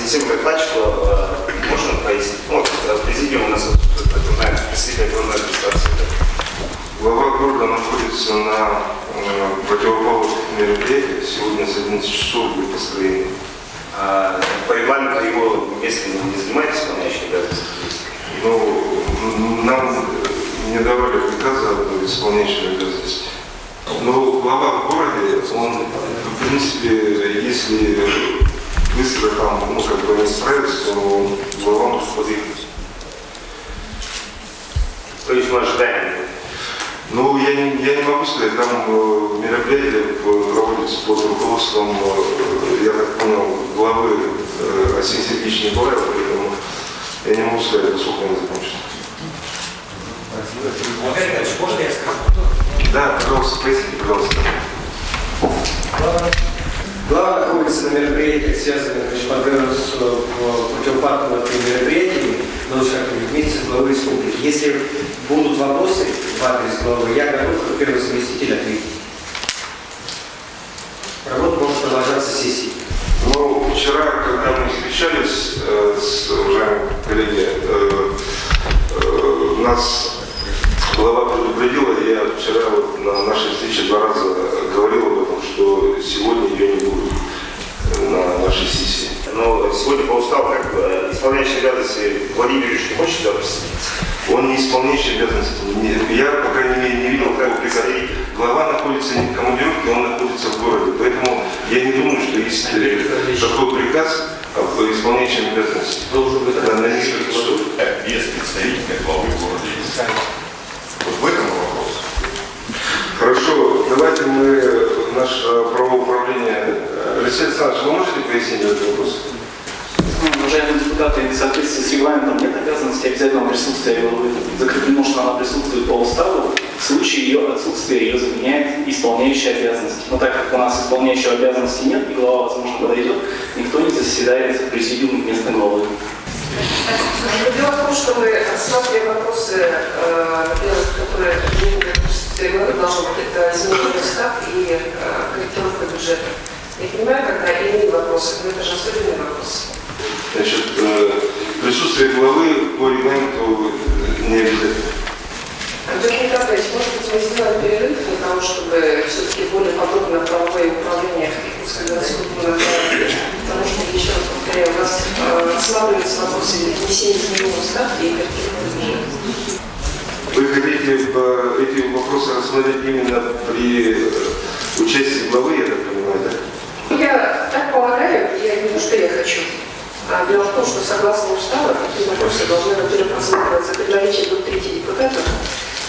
тем докладчику можно пояснить? Ну, президиум у нас представитель окружной администрации. Глава города находится на противоположных мероприятиях. Сегодня с 11 часов будет построение. По регламенту его место не занимает исполняющий обязанности? Ну, нам не давали приказа об исполняющей обязанности. Но глава в городе, он, в принципе, если быстро там, ну, как бы не справится, то глава может подъехать. То есть мы ожидаем? Ну, я не могу сказать, там мероприятие проводится под руководством, я так понял, главы Арсения Сергеевича Николаева, поэтому я не могу сказать, насколько они закончатся. Можно я скажу? Да, пожалуйста, поясните, пожалуйста. Глава находится на мероприятиях, связанных с противопатовыми мероприятиями, но вместе с главой республики. Если будут вопросы в адрес главы, я готов как первый заместитель ответить. Работа может продолжаться сессией. Ну, вчера, когда мы встречались с уважаемыми коллегами, нас глава предупредила, и я вчера вот на нашей встрече 2 раза говорил об этом, что сегодня ее не будет на нашей сессии. Но сегодня по уставу, как исполняющий обязанности Владимир Юрьевич не хочет туда присоединиться? Он не исполняющий обязанности. Я, по крайней мере, не видел, как представитель. Глава находится не в командировке, он находится в городе. Поэтому я не думаю, что есть такой приказ об исполняющем обязанности. Должен быть на несколько часов. Без представителя главы города. Вот в этом вопрос. Хорошо, давайте мы наше правоуправление. Алексей Александрович, вы можете пояснить этот вопрос? Уважаемые депутаты, в соответствии с регламентом нет обязанности обязательного присутствия главы. Закреплено, что она присутствует по уставу. В случае ее отсутствия ее заменяет исполняющая обязанности. Но так как у нас исполняющего обязанности нет, и глава, возможно, подойдет, никто не заседает в президиуме вместо главы. Дело в том, что мы рассматриваем вопросы, которые главы должны быть, это изменение устав и корректировка бюджета. Я понимаю, когда иные вопросы, но это же особенный вопрос. Значит, присутствие главы по регламенту не обязательно. Андрей Николаевич, может быть, мы сделаем перерыв для того, чтобы все-таки более подробно правовое управление Иркутской городской администрации, потому что, еще раз повторяю, у нас рассматриваются вопросы внесения изменений устав и корректировки бюджета. Вы хотите эти вопросы рассмотреть именно при участии главы, я так понимаю, да? Я так полагаю, я не знаю, что я хочу. Дело в том, что согласно уставу, такие вопросы должны, во-первых, рассматриваться при наличии 2/3 депутатов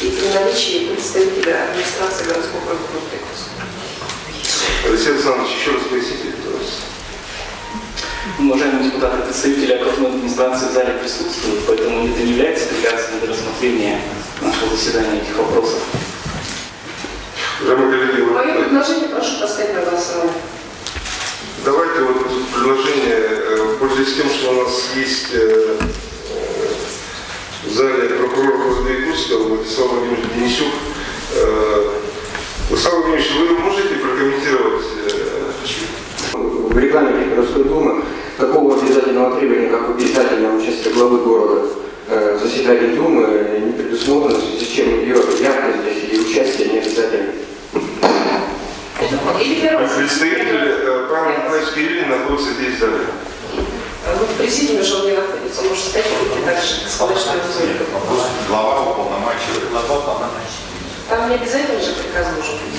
и при наличии представителя администрации городского округа Иркутска. Алексей Александрович, еще раз поясните, пожалуйста. Уважаемые депутаты, представители окружной администрации в зале присутствуют, поэтому это не является препятствием для рассмотрения нашего заседания этих вопросов. Уважаемые коллеги, Мое предложение прошу поставить на голосование. давайте вот предложение, пользуясь тем, что у нас есть в зале прокурор города Иркутска Владислав Владимирович Денисюк. Владислав Владимирович, вы можете прокомментировать? В регламенте городской думы такого обязательного требования, как обязательное участие главы города в заседании думы, не предусмотрено, в связи с чем ее явка здесь или участие не обязательно. Представитель Павла Николаевича Кириллина находится здесь в зале. Ну, в президиуме же он не находится, может стать и дальше, сказать, что это будет. Глава уполномоченный. Там не обязательно же приказ должен быть.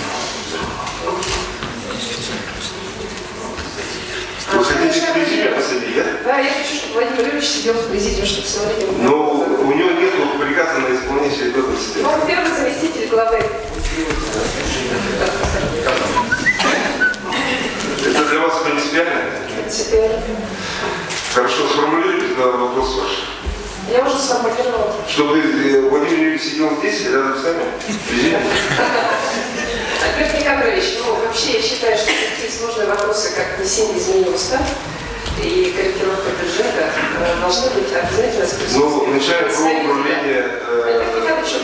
Вы хотите в президиуме посадить, да? Да, я хочу, чтобы Владимир Юрьевич сидел в президиуме, чтобы смотреть. Но у него нет приказа на исполнение обязанностей. Он первый заместитель главы. Это для вас принципиально? Принципиально. Хорошо, сформулируйте тогда вопрос ваш. Я уже сформулировала. Чтобы Владимир Юрьевич сидел здесь, рядом с нами, в президиуме? Андрей Николаевич, ну вообще я считаю, что такие сложные вопросы, как внесение изменений в устав и корректировка бюджета, должны быть обязательно с присутствием. Ну, начальник управления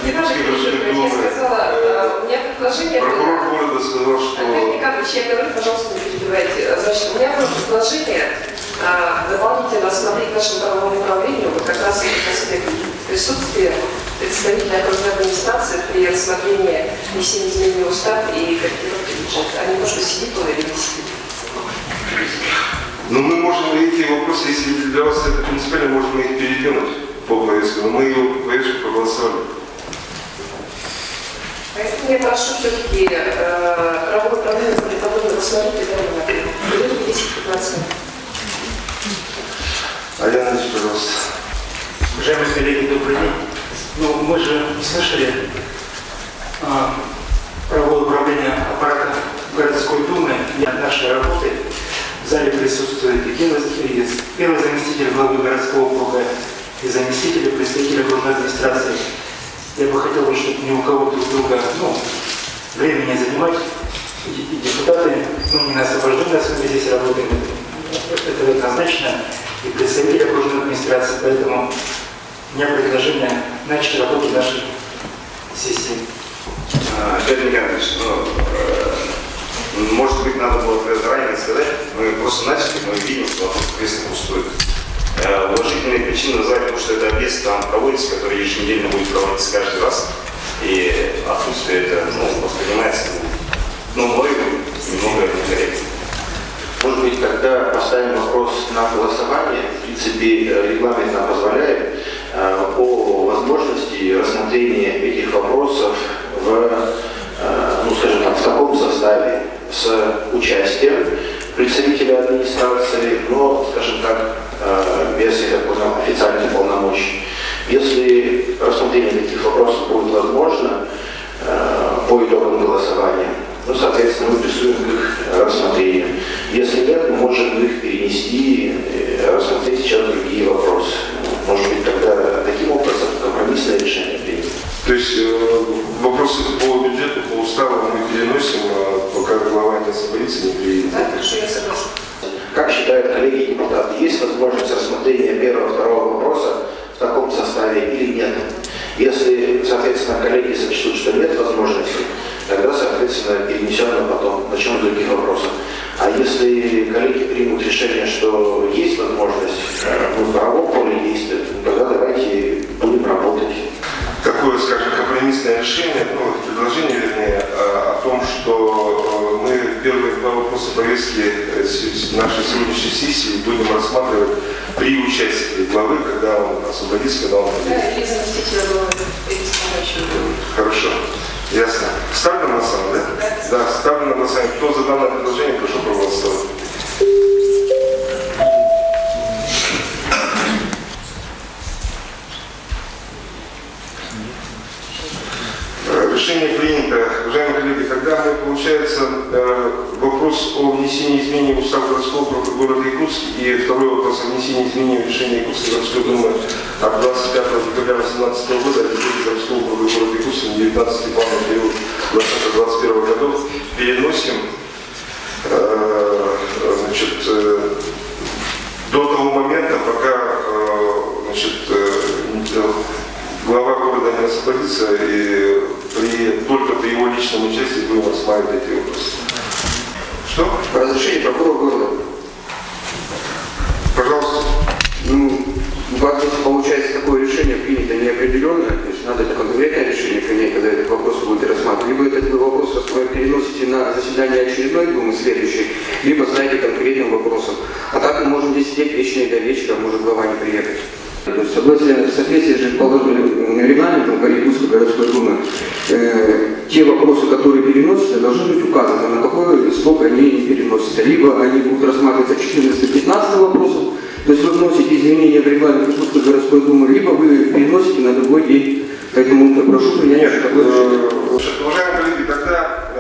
Я сказала, у меня предложение... Прокурор города сказал, что... Андрей Николаевич, я говорю, пожалуйста, не перебивайте. Значит, у меня было предложение дополнительно осмотреть нашему правовому управлению вот как раз этот аспект присутствия представителей окружной администрации при рассмотрении внесения изменений в устав и корректировки бюджета. Они, может быть, сидит он или не сидит. Но мы можем эти вопросы, если для вас это принципиально, можем их передвинуть по повестке. Но мы ее повестку проголосовали. Поэтому я прошу все-таки правовое управление подробно рассмотреть и далее на 10-15 минут. Алена, пожалуйста. Уважаемые коллеги, добрый день. Ну, мы же слышали правовое управление аппарата городской думы и нашей работы. В зале присутствует и первый заместитель главы городского округа, и заместитель представителя окружной администрации. Я бы хотел, чтобы ни у кого друг друга времени не занимать. И депутаты, не на освобожденной основе здесь работаем, это однозначно, и представители окружной администрации, поэтому у меня предложение начать работу нашей сессии. Петр Николаевич, может быть, надо было заранее сказать, мы просто начали, мы видим, что повестка пустует. Уважительные причины назвать, потому что это объезд там проводится, который еженедельно будет проводиться каждый раз, и отсутствие это, воспринимается, мною немного некорректно. Может быть, когда поставим вопрос на голосование, в принципе, регламент нам позволяет по возможности рассмотрения этих вопросов в таком составе с участием представителя администрации, но, скажем так, без официальных полномочий. Если рассмотрение таких вопросов будет возможно по итогам голосования, соответственно, мы приступим к их рассмотрению. Если нет, мы можем их перенести и рассмотреть сейчас другие вопросы. Может быть, тогда таким образом компромиссное решение принято. То есть вопросы по бюджету, по уставу мы переносим, пока глава не освободится, не приедет. Да, хорошо, я согласна. Как считают коллеги депутаты, есть возможность рассмотрения первого-второго вопроса в таком составе или нет? Если, соответственно, коллеги сочтут, что нет возможности, тогда, соответственно, перенесем на потом, начнем с других вопросов. А если коллеги примут решение, что есть возможность в правовом поле действия, тогда давайте будем работать. Такое, скажем, компромиссное решение, предложение, вернее, о том, что мы первые два вопроса повестки нашей сегодняшней сессии будем рассматривать при участии главы, когда он освободится, когда он Да, или заместителя главы исполняющего. Хорошо. Ясно. Ставлю на голосование, да? Да, ставлю на голосование. Кто за данное предложение, прошу проголосовать. Решение принято. Уважаемые коллеги, тогда мы, получается, вопрос о внесении изменений в устав городского округа города Якутск и второй вопрос о внесении изменений в решение Якутской городской думы от 25 декабря 2018 года о бюджете городского округа города Якутска на 19 плановый период 2020-2021 годов переносим до того момента, пока глава города не освободится, и только при его личном участии будем рассматривать эти вопросы. Что? Разрешение прокурора города. Пожалуйста. У вас здесь получается такое решение принято неопределенное, то есть надо это конкретное решение принять, когда этот вопрос будете рассматривать. Либо этот вопрос вы переносите на заседание очередной думы следующей, либо знаете конкретным вопросом. А так мы можем здесь сидеть вечно и до вечера, может глава не приехать. То есть, согласно в соответствии с положенным регламентом Якутской городской думы, те вопросы, которые переносятся, должны быть указаны, на какой срок они переносятся. Либо они будут рассматриваться 14-15 вопросов, то есть вы вносите изменения в регламент Якутской городской думы, либо вы переносите на другой день. Поэтому я прошу принять такое решение. Уважаемые коллеги, тогда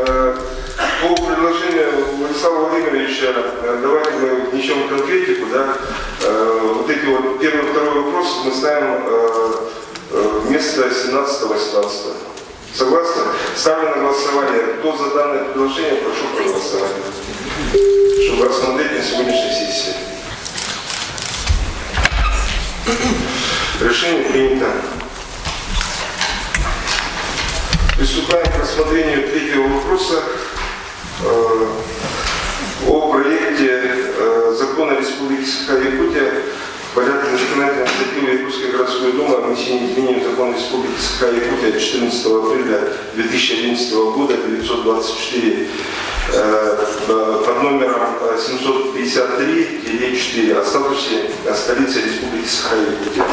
по предложению Владислава Владимировича давайте мы внесем конкретику, да? Вот эти вот первый и второй вопрос мы ставим вместо 17-18. Согласны? Ставлю на голосование. Кто за данное предложение, прошу проголосовать, чтобы рассмотреть на сегодняшней сессии. Решение принято. Приступаем к рассмотрению третьего вопроса о проекте закона закона Республики Саха-Якутия в порядке законодательной инициативы Якутской городской думы о внесении изменений в закон Республики Саха-Якутия от 14 апреля 2011 года 924 под номером 753-4 о статусе столицы Республики Саха-Якутия.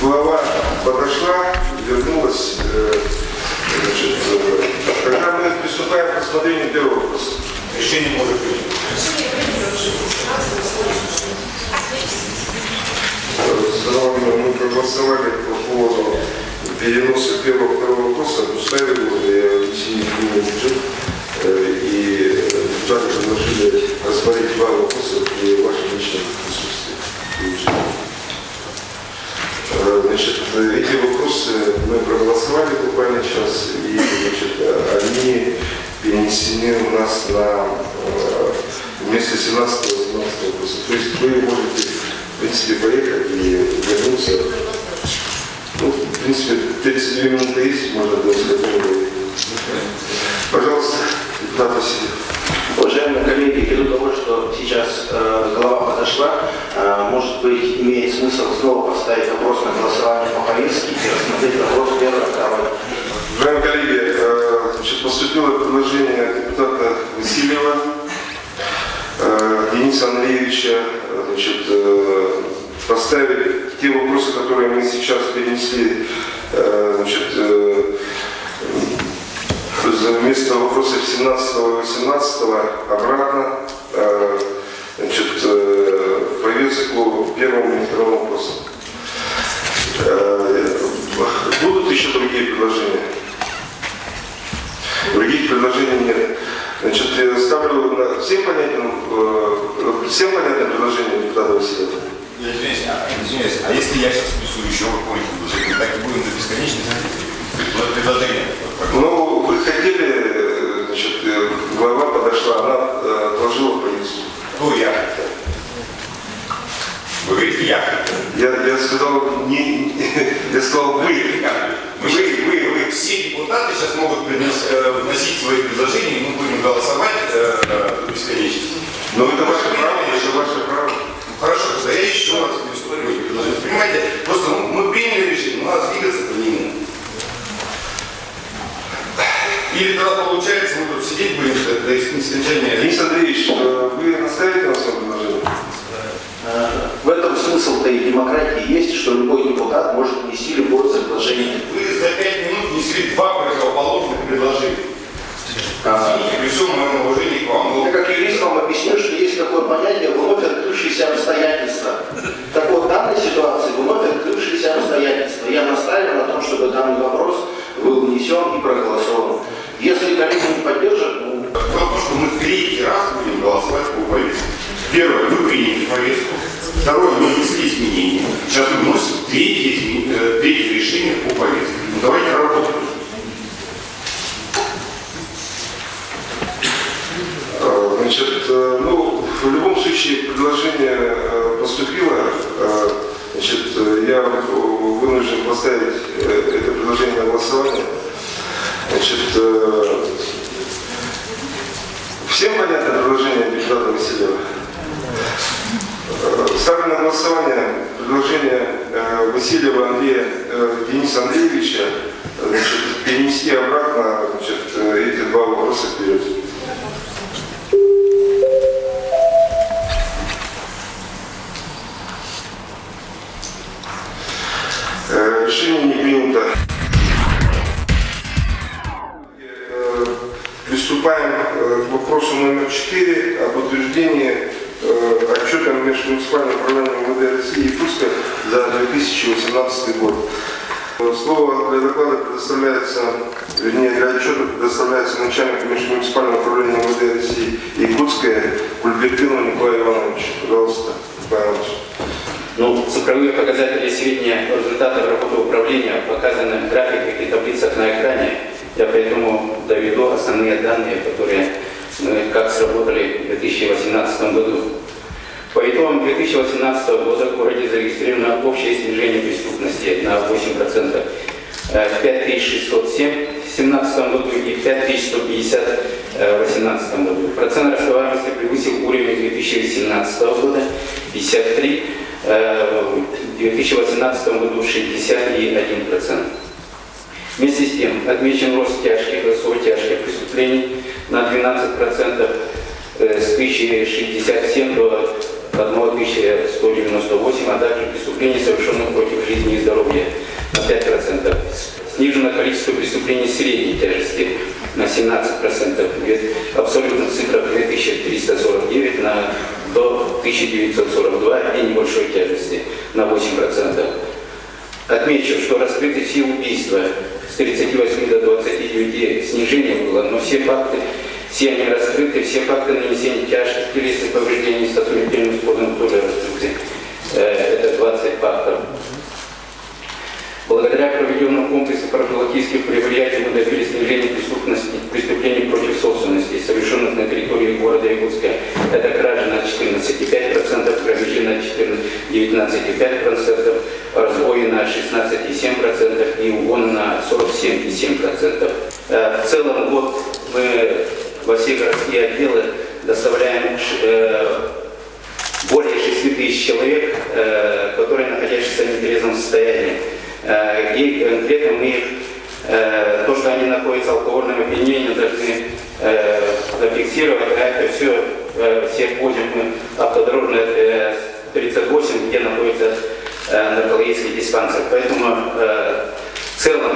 Глава подошла, вернулась. Значит, когда мы приступаем к рассмотрению первого вопроса. Решение может быть. Мы проголосовали по поводу переноса первого-второго вопроса в уставе города и внесения изменений в бюджет. И депутаты предложили рассмотреть два вопроса при вашем личном присутствии. Значит, эти вопросы мы проголосовали буквально час, и значит, они перенесены у нас на вместо 17-18 вопроса. То есть вы можете, в принципе, поехать и вернуться. Ну, в принципе, 32 минуты есть, можно сказать. Пожалуйста, депутат Васильев. Уважаемые коллеги, ввиду того, что сейчас глава подошла, может быть, имеет смысл снова поставить вопрос на голосование по повестке и рассмотреть вопрос первого-второго. Уважаемые коллеги, значит, поступило предложение депутата Васильева Дениса Андреевича, значит, поставить те вопросы, которые мы сейчас перенесли, значит, вместо вопросов 17 и 18 обратно, значит, повестку первому и второму вопросу. Будут еще другие предложения? Других предложений нет. Значит, я ставлю всем понятно предложение депутата Васильева? Я извиняюсь, а если я сейчас внесу еще какое-нибудь предложение, так и будем до бесконечности предложения? Ну, вы хотели, значит, глава подошла, она отложила повестку. Кто я хотел? Вы говорите, я хотел. Я сказал, я сказал вы. Вы все депутаты сейчас могут вносить свои предложения, и мы будем голосовать до бесконечности. Но это ваше право, это ваше право. Хорошо, тогда я еще раз внесу предложение. Понимаете, просто мы приняли решение, надо двигаться по нему. Или тогда получается, мы тут сидеть будем до нескончания. Денис Андреевич, вы наставите на своем предложении? В этом смысл-то и демократии есть, что любой депутат может внести любое предложение. Вы за 5 минут внесли два противоположных предложения. Извините, при всем моем уважении к вам. Я как юрист вам объясню, что есть такое понятие вновь открывшиеся обстоятельства. Так вот, в данной ситуации вновь открывшиеся обстоятельства. Я настаиваю на том, чтобы данный вопрос был внесен и проголосован. Если коллеги не поддержат, Потому что мы третий раз будем голосовать по повестке. Первое, вы приняли повестку. Второе, мы внесли изменения. Сейчас мы вносим третье решение по повестке. Ну, давайте работать. Значит, ну, в любом случае предложение поступило. Значит, я вынужден поставить это предложение на голосование. Значит, всем понятно предложение депутата Васильева? Ставлю на голосование предложение Васильева Дениса Андреевича, значит, перенести обратно, значит, эти два вопроса вперед. Решение не принято. Приступаем к вопросу номер 4 об утверждении отчетом межмуниципального управления МВД России Якутска за 2018 год. Слово для доклада предоставляется, вернее, для отчета предоставляется начальнику межмуниципального управления МВД России Якутская Кульбертину Николаю Ивановичу. Пожалуйста, Николай Иванович. Ну, цифровые показатели сведения о результатах работы управления показаны в графиках и таблицах на экране. Я поэтому доведу основные данные, которые мы как сработали в 2018 году. По итогам 2018 года в городе зарегистрировано общее снижение преступности на 8%. 5607 в 2017 году и 5150 в 2018 году. Процент раскрываемости превысил уровень 2017 года 53%. В 2018 году 61%. Вместе с тем отмечен рост тяжких, высокотяжких преступлений на 12%, с 1067 до 1198, а также преступлений, совершенных против жизни и здоровья, на 5%. Снижено количество преступлений средней тяжести на 17%, в абсолютных цифрах 2349 до 1942 и небольшой тяжести на 8%. Отмечу, что раскрыты все убийства с 38 до 29 снижение было, но все они раскрыты, все факты нанесения тяжких телесных повреждений с смертельным исходом тоже раскрыты. Это 20 фактов. Благодаря проведенному комплексу профилактических мероприятий мы добились снижения преступлений против собственности, совершенных на территории города Якутска. Это кражи на 14,5%, грабежи на 19,5%, разбои на 16,7% и угоны на 47,7%. В целом год мы во все городские отделы доставляем более 6 тысяч человек, которые находятся в нетрезвом состоянии. И конкретно мы их, то, что они находятся в алкогольном опьянении, должны зафиксировать, а это все, всех возим мы автодорожная 38, где находится наркологический диспансер. Поэтому в целом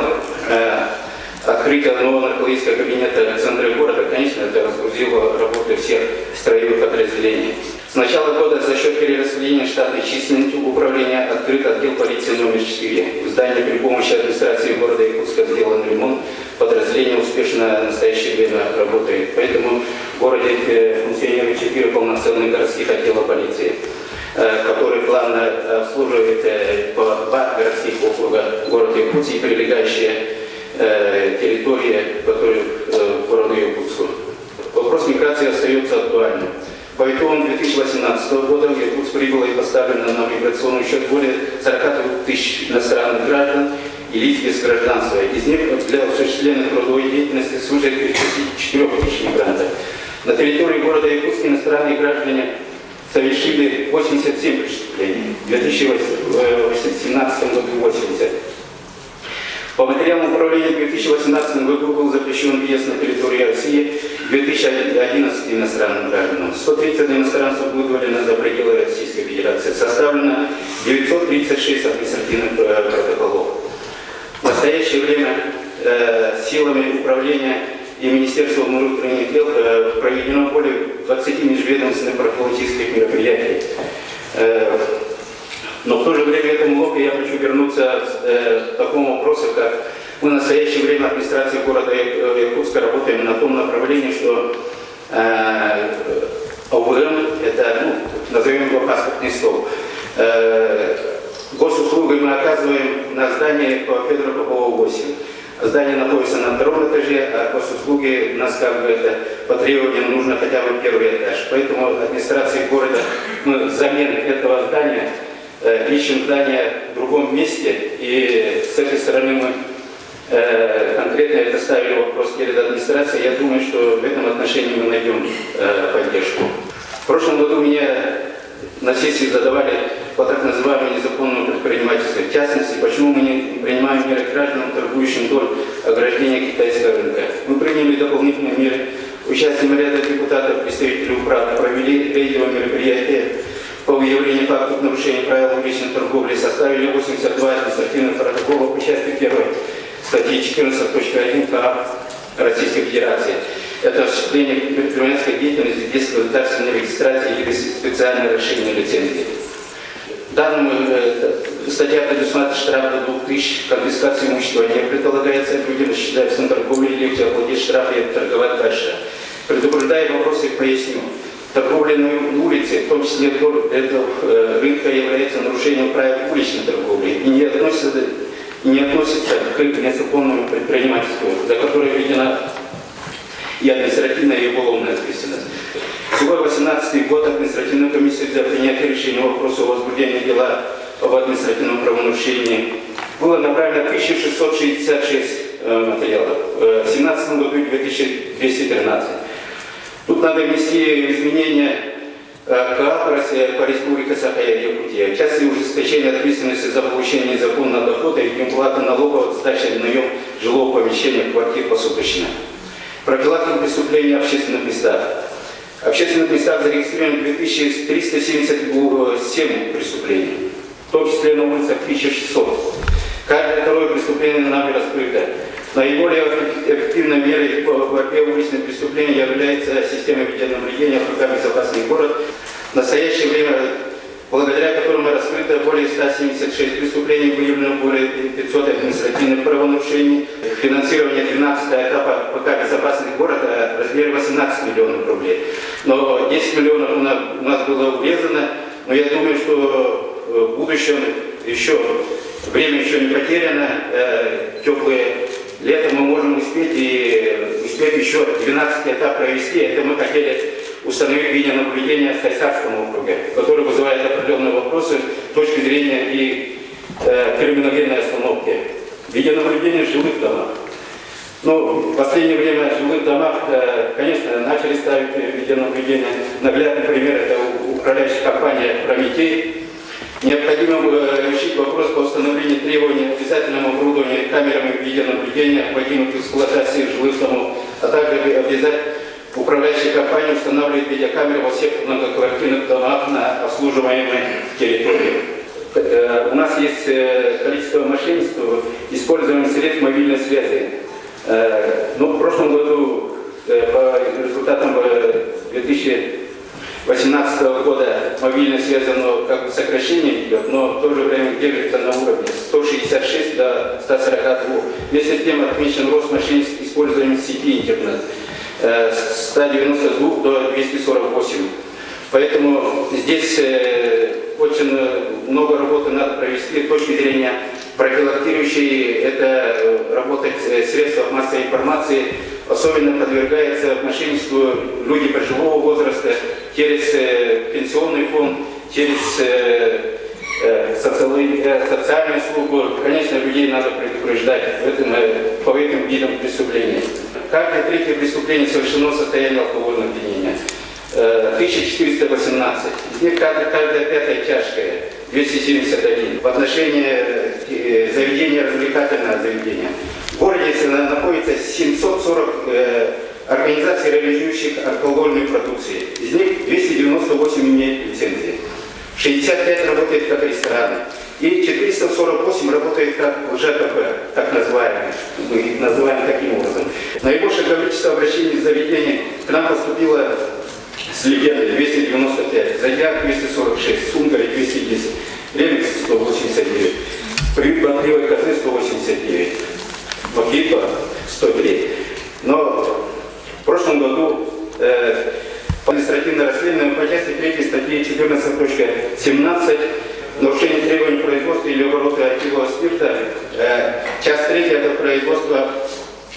открытие нового наркологического кабинета в центре города, конечно, это разгрузило работу всех строевых подразделений. С начала года за счет перераспределения штатной численности управления открыт отдел полиции номер 4. В здании при помощи администрации города Якутска сделан ремонт. Подразделение успешно в настоящее время работает. Поэтому в городе функционирует 4 полноценных городских отдела полиции, которые плавно обслуживают по 2 городских округа города Якутска и прилегающие территории, которые к городу Якутску. Вопрос миграции остается актуальным. По итогам 2018 года в Якутск прибыло и поставлено на миграционный счет более 42 тысяч иностранных граждан и лиц без гражданства. Из них для осуществления трудовой деятельности свыше 4 тысяч мигрантов. На территории города Якутска иностранные граждане совершили 87 преступлений. В 2017 году 80. По материалам управления в 2018 году был запрещен въезд на территорию России 2011 иностранным гражданам. 130 иностранцев выдворено за пределы Российской Федерации. Составлено 936 административных протоколов. В настоящее время силами управления и Министерства внутренних дел проведено более 20 межведомственных профилактических мероприятий. Но в то же время этому блоку я хочу вернуться к такому вопросу, как мы в настоящее время администрации города Якутска работаем на том направлении, что ОВМ, это, назовем его паспортный стол, госуслуги мы оказываем на здании по Федору Попова 8. Здание находится на 2-м этаже, а госуслуги у нас как бы это по требованиям нужно хотя бы 1-й этаж. Поэтому администрации города мы взамен этого здания ищем здание в другом месте, и с этой стороны мы конкретно это ставили вопрос перед администрацией. Я думаю, что в этом отношении мы найдем поддержку. В прошлом году меня на сессии задавали по так называемому незаконному предпринимательству. В частности, почему мы не принимаем меры к гражданам, торгующим вдоль ограждения китайского рынка. Мы приняли дополнительные меры. Участием ряда депутатов, представителей управ провели рейдовое мероприятие по выявлению фактов нарушения правил уличной торговли, составили 82 административных протокола по части 1 статьи 14.1 КАП Российской Федерации. это осуществление предпринимательской деятельности без государственной регистрации или специального расширения лицензии. Данному статья предусматривает штраф до 2000, конфискация имущества не предполагается, людям считается на торговле, легче оплатить штраф и торговать дальше. Предупреждая вопросы, поясню. Торговля на улице, в том числе этого рынка, является нарушением правил уличной торговли и не относится к незаконному предпринимательству, за которое введена и административная, и уголовная ответственность. Всего 2018 год административная комиссия для принятия решения вопроса о возбуждении дела об административном правонарушении было направлено 1666 материалов, в 2017 году 2213. Тут надо внести изменения КАП по Республике Саха-Якутия. В части ужесточения ответственности за получение незаконного дохода и неуплаты налогов от сдачи на наем жилого помещения, квартир посуточно. Профилактика преступлений в общественных местах. В общественных местах зарегистрировано 2377 преступлений, в том числе на улицах 1600. Каждое второе преступление нами раскрыто. Наиболее эффективной мерой по борьбе уличных преступлений является система видеонаблюдения ФК «Безопасный город». В настоящее время, благодаря которому раскрыто более 176 преступлений, выявлено более 500 административных правонарушений. Финансирование 12-го этапа ФК «Безопасный город» в размере 18 миллионов рублей. Но 10 миллионов у нас было урезано, но я думаю, что в будущем время еще не потеряно, теплые лето мы можем успеть еще 12-й этап провести. Это мы хотели установить видеонаблюдение в Сайсарском округе, который вызывает определенные вопросы с точки зрения и криминогенной остановки. Видеонаблюдение в жилых домах. В последнее время в жилых домах, конечно, начали ставить видеонаблюдение. Наглядный пример – это управляющая компания «Прометей». Необходимо решить вопрос по установлению требований к обязательному оборудованию камерами видеонаблюдения, вводимых в эксплуатации жилых домов, а также обязать управляющие компании устанавливать видеокамеры во всех многоквартирных домах на обслуживаемой территории. У нас есть количество мошенничества, использование средств мобильной связи. В прошлом году по результатам 2018 года мобильная связь, сокращение идет, но в то же время держится на уровне 166 до 142. Вместе с тем отмечен рост мошенничеств использования сети интернет с 192 до 248. Поэтому здесь очень много работы надо провести с точки зрения профилактирующей. Это работать средства массовой информации, особенно подвергаются мошенничеству люди пожилого возраста через пенсионный фонд, через социальную службу. Конечно, людей надо предупреждать по этим видам преступлений. Каждое третье преступление совершено в состоянии алкогольного опьянения. 1418. Из них каждая пятая тяжкая. 271. В отношении заведения, развлекательного заведения. В городе находится 740 организаций, реализующих алкогольную продукцию. Из них 298 имеют лицензии. 65 работает как рестораны. И 448 работает как ЖКП, так называемые. Мы их называем таким образом. Наибольшее количество обращений в заведение к нам поступило с легендой 295, Зодиак 246, Сунгари 210, Ремикс 189, Приют Банкривой Козы 189, Макипа 103. Но в прошлом году административное расследование по части 3 статьи 14.17 нарушение требований производства или оборота этилового спирта, часть 3 это производство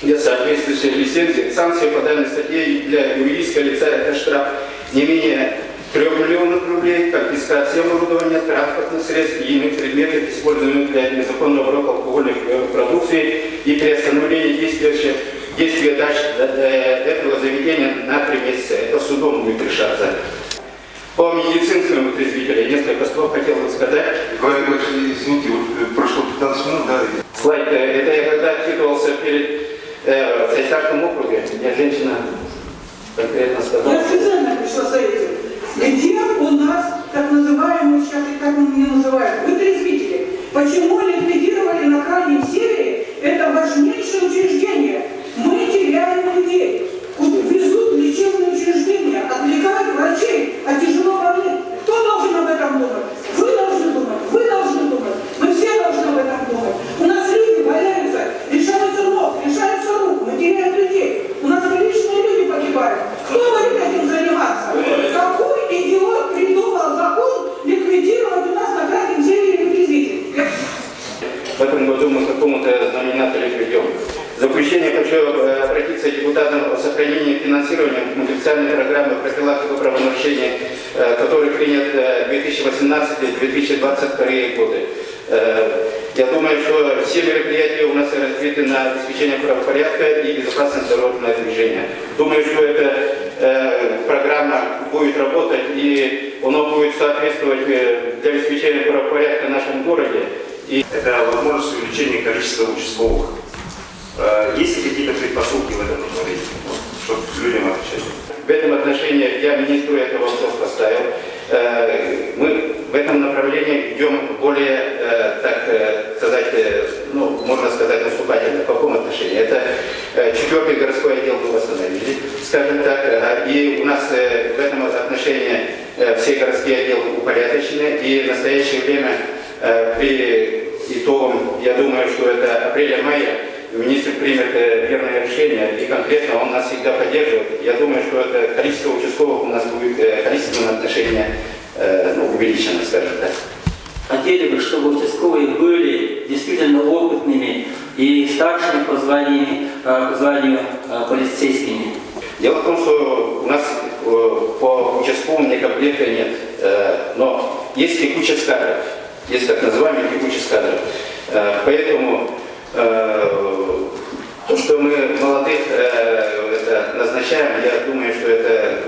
без соответствующей лицензии. Санкция по данной статье для юридического лица это штраф не менее 3 миллионов рублей, конфискация оборудования, транспортных средств и иных предметов, используемых для незаконного оборота алкогольной продукции, и приостановление действия этого заведения на 3 месяца. Это судом будет решаться. По медицинскому отрезвителю несколько слов хотел бы сказать. Извините, прошло 15 минут, да? Слайд, это я когда отчитывался перед Сайсарском округе, мне женщина конкретно сказала. Я специально пришла с этим. Где у нас так называемые, сейчас и как мы ее называем, вытрезвители? Почему ликвидировали на Крайнем Севере это важнейшее учреждение? Мы теряем людей. хочу обратиться к депутатам о сохранении финансирования муниципальной программы профилактики правонарушений, который принят 2018-2022 годы. Я думаю, что все мероприятия у нас рассчитаны на обеспечение правопорядка и безопасности дорожного движения. Думаю, что эта программа будет работать и она будет соответствовать для обеспечения правопорядка в нашем городе. И это возможность увеличения количества участковых. Есть ли какие-то предпосылки в этом направлении, чтобы людям отвечать? В этом отношении я министру этот вопрос поставил. Мы в этом направлении идем более, так сказать, ну, можно сказать, наступательно. В каком отношении? Это 4-й городской отдел мы восстановили, скажем так, и у нас в этом отношении все городские отделы упорядочены, и в настоящее время при итогам, я думаю, что это апреля-мая, министр примет верное решение, и конкретно он нас всегда поддерживает. Я думаю, что это количество участковых у нас будет количественное отношение увеличено, скажем так. Хотели бы, чтобы участковые были действительно опытными и старшими по званию полицейскими. Дело в том, что у нас по участковым некомплекта нет, но есть текучесть кадров, есть так называемый текучесть кадров. Поэтому то, что мы молодых назначаем, я думаю, что это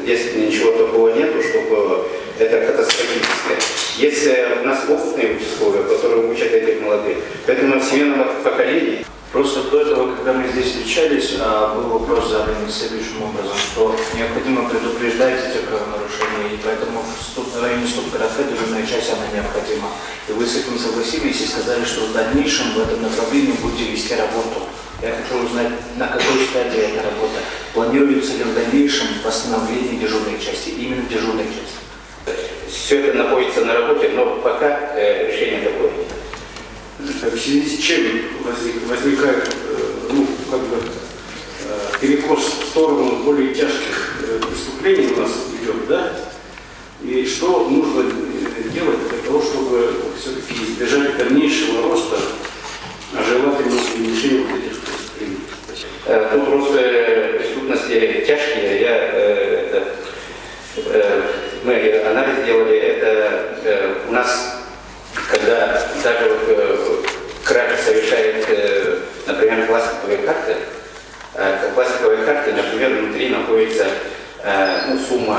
здесь ничего такого нету, чтобы это катастрофическое. Есть у нас опытные участковые, которые учат этих молодых. Поэтому в сменном поколении. Просто до этого, когда мы здесь встречались, был вопрос задан следующим образом, что необходимо предупреждать эти правонарушения, и поэтому в районе стоп-городка дежурная часть, она необходима. И вы с этим согласились и сказали, что в дальнейшем в этом направлении будете вести работу. Я хочу узнать, на какой стадии эта работа. Планируется ли в дальнейшем восстановление дежурной части, именно дежурной части? Все это находится на работе, но пока решение такое. В связи с чем возникает перекос в сторону более тяжких преступлений у нас идет, да? И что нужно делать для того, чтобы все-таки избежать дальнейшего роста, а желательно уменьшения вот этих преступлений? Тут просто преступности тяжкие. Мы анализ делали, это у нас, когда даже кража совершает, например, пластиковые карты, например, внутри находится сумма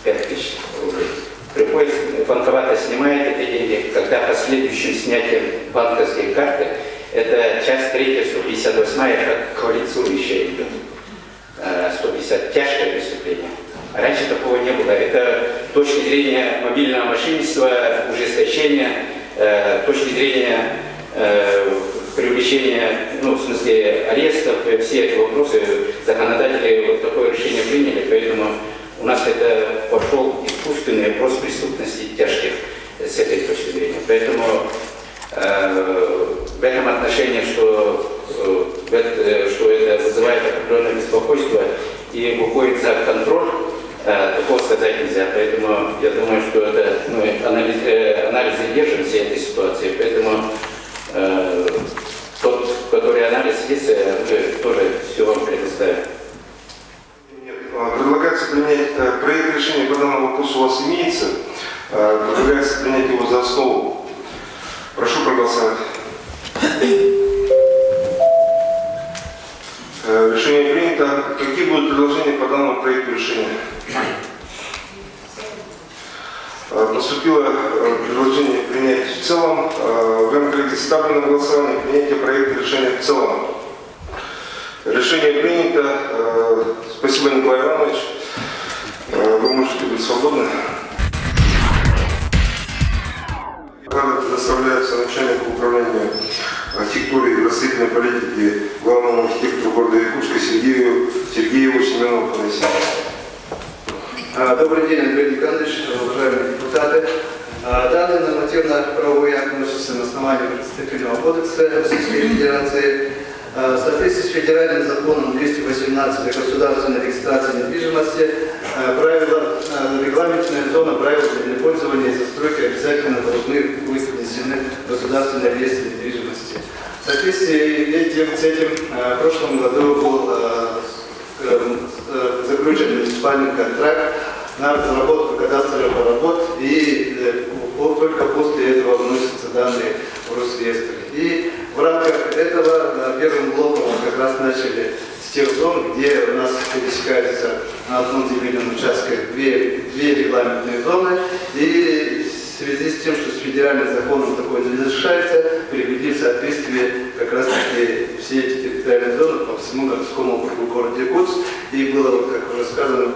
5000 рублей. Приходит, банковата снимает эти деньги, когда последующим снятием банковской карты, это часть 3, 158, как квалифицирующая идет. 150 тяжкое преступление. Раньше такого не было. Это с точки зрения мобильного мошенничества, ужесточения, точки зрения привлечения, в смысле арестов, все эти вопросы законодатели вот такое решение приняли, поэтому у нас это пошел искусственный вопрос преступности тяжких с этой точки зрения. Поэтому в этом отношении, что это вызывает определенное беспокойство и выходит за контроль, такого сказать нельзя. Поэтому я думаю, что это анализы держим всей этой ситуации. Поэтому тот, который анализ есть, мы тоже все вам предоставим. Предлагается принять проект решения по данному вопросу у вас имеется. Предлагается принять его за основу. Прошу проголосовать. Решение принято. Какие будут предложения по данному проекту решения? Поступило предложение принять в целом. В рамках ставлю на голосование принятие проекта решения в целом. Решение принято. Спасибо, Николай Иванович. Вы можете быть свободны. Предоставляется начальнику управления архитектуры и градостроительной политики главному архитектору города Иркутска Сергееву Семенову Афанасьевичу. Добрый день, Андрей Николаевич, уважаемые депутаты. Данный нормативно-правовой акт носится на основании Административного кодекса Российской Федерации. В соответствии с федеральным законом 218 о государственной регистрации недвижимости, регламентная зона правил землепользования и застройки обязательно должны быть внесены в государственный реестр недвижимости. В соответствии с этим в прошлом году был заключен муниципальный контракт на разработку кадастровых работ, и только после этого вносятся данные в Росреестр. И в рамках этого первым блоком мы как раз начали с тех зон, где у нас пересекаются на одном земельном участке две регламентные зоны, и в связи с тем, что с федеральным законом такое не разрешается, привели в соответствие как раз таки все эти территориальные зоны по всему городскому округу города Якутск. И было, вот, как уже сказано,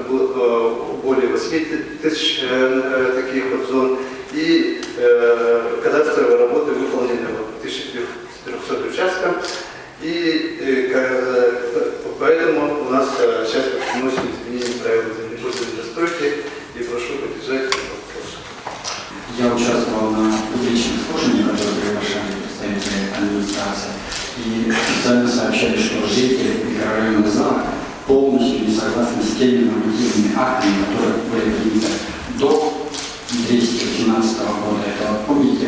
более 8 тысяч таких вот зон. И кадастровые работы выполнены в 1300 участках. И поэтому у нас сейчас вносим изменения правил землепользования и застройки. И прошу поддержать этот вопрос. Я участвовал на публичном слушании, которое приглашали представители администрации, и официально сообщали, что жители микрорайона зала полностью не согласны с теми нормативными актами, которые были приняты до 2017 года. Это, помните,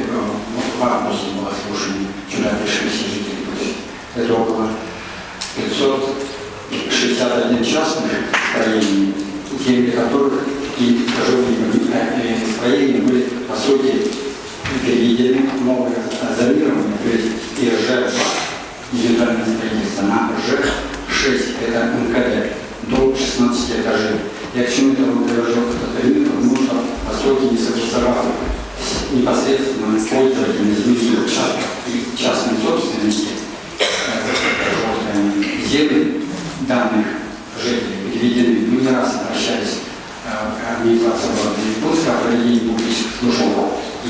в августе было слушание, сюда пришли все жители. Это около 561 частных строений, земли которых и жилые строения были, по сути, переведены в новое зонирование, то есть ИЖ-2, индивидуальное строительство, на ЖЭК-6, это МКД, до 16 этажей. Я к чему этому привожу этот пример, потому что, по сути, не согласовал непосредственно пользователями земельных участков и частной собственности земли данных жителей переведены. Мы не раз обращались к администрации города Якутска о проведении публичных слушаний и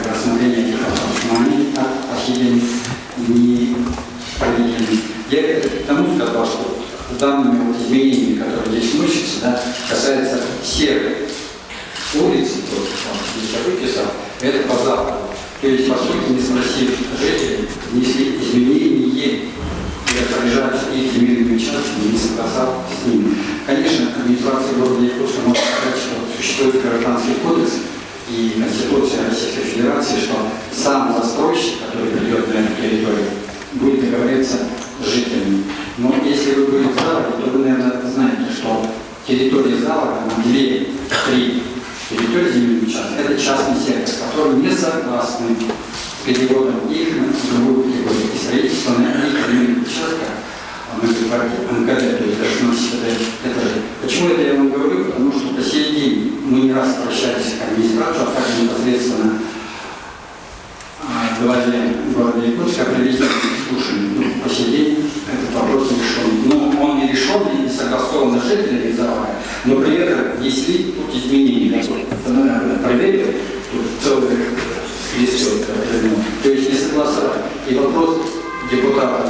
рассмотрение этих вопросов, но они так по сей день не проведены. Я к тому сказал, что с данными вот изменениями, которые здесь вносятся, да, касается всех улиц, вот, здесь я выписал, это по западу. То есть, по сути, не спросив жителей, внесли изменения, и распоряжаются их земельными участками, не согласовав с ними. Конечно, администрация города Якутска может сказать, что существует гражданский кодекс и Конституция Российской Федерации, что сам застройщик, который придет на эту территорию, будет договориться с жителями. Но если вы были в зале, то вы, наверное, знаете, что территория зала, на 2-3 территории земельных участков, это частный сектор, который не согласны с переводом их на другую категорию. И строительство на их земельных участках, мы говорим МКД, то есть до 16 этажей. Почему это я вам говорю? Потому что по сей день мы не раз обращались к администрации, а также непосредственно главе города Якутска о проведении слушаний. Ну, по сей день этот вопрос не решен. Но он не решен и не согласован с жителями зала, но при этом внесли тут изменения. Проверили, тут целый список. То есть не согласовали. И вопрос депутата,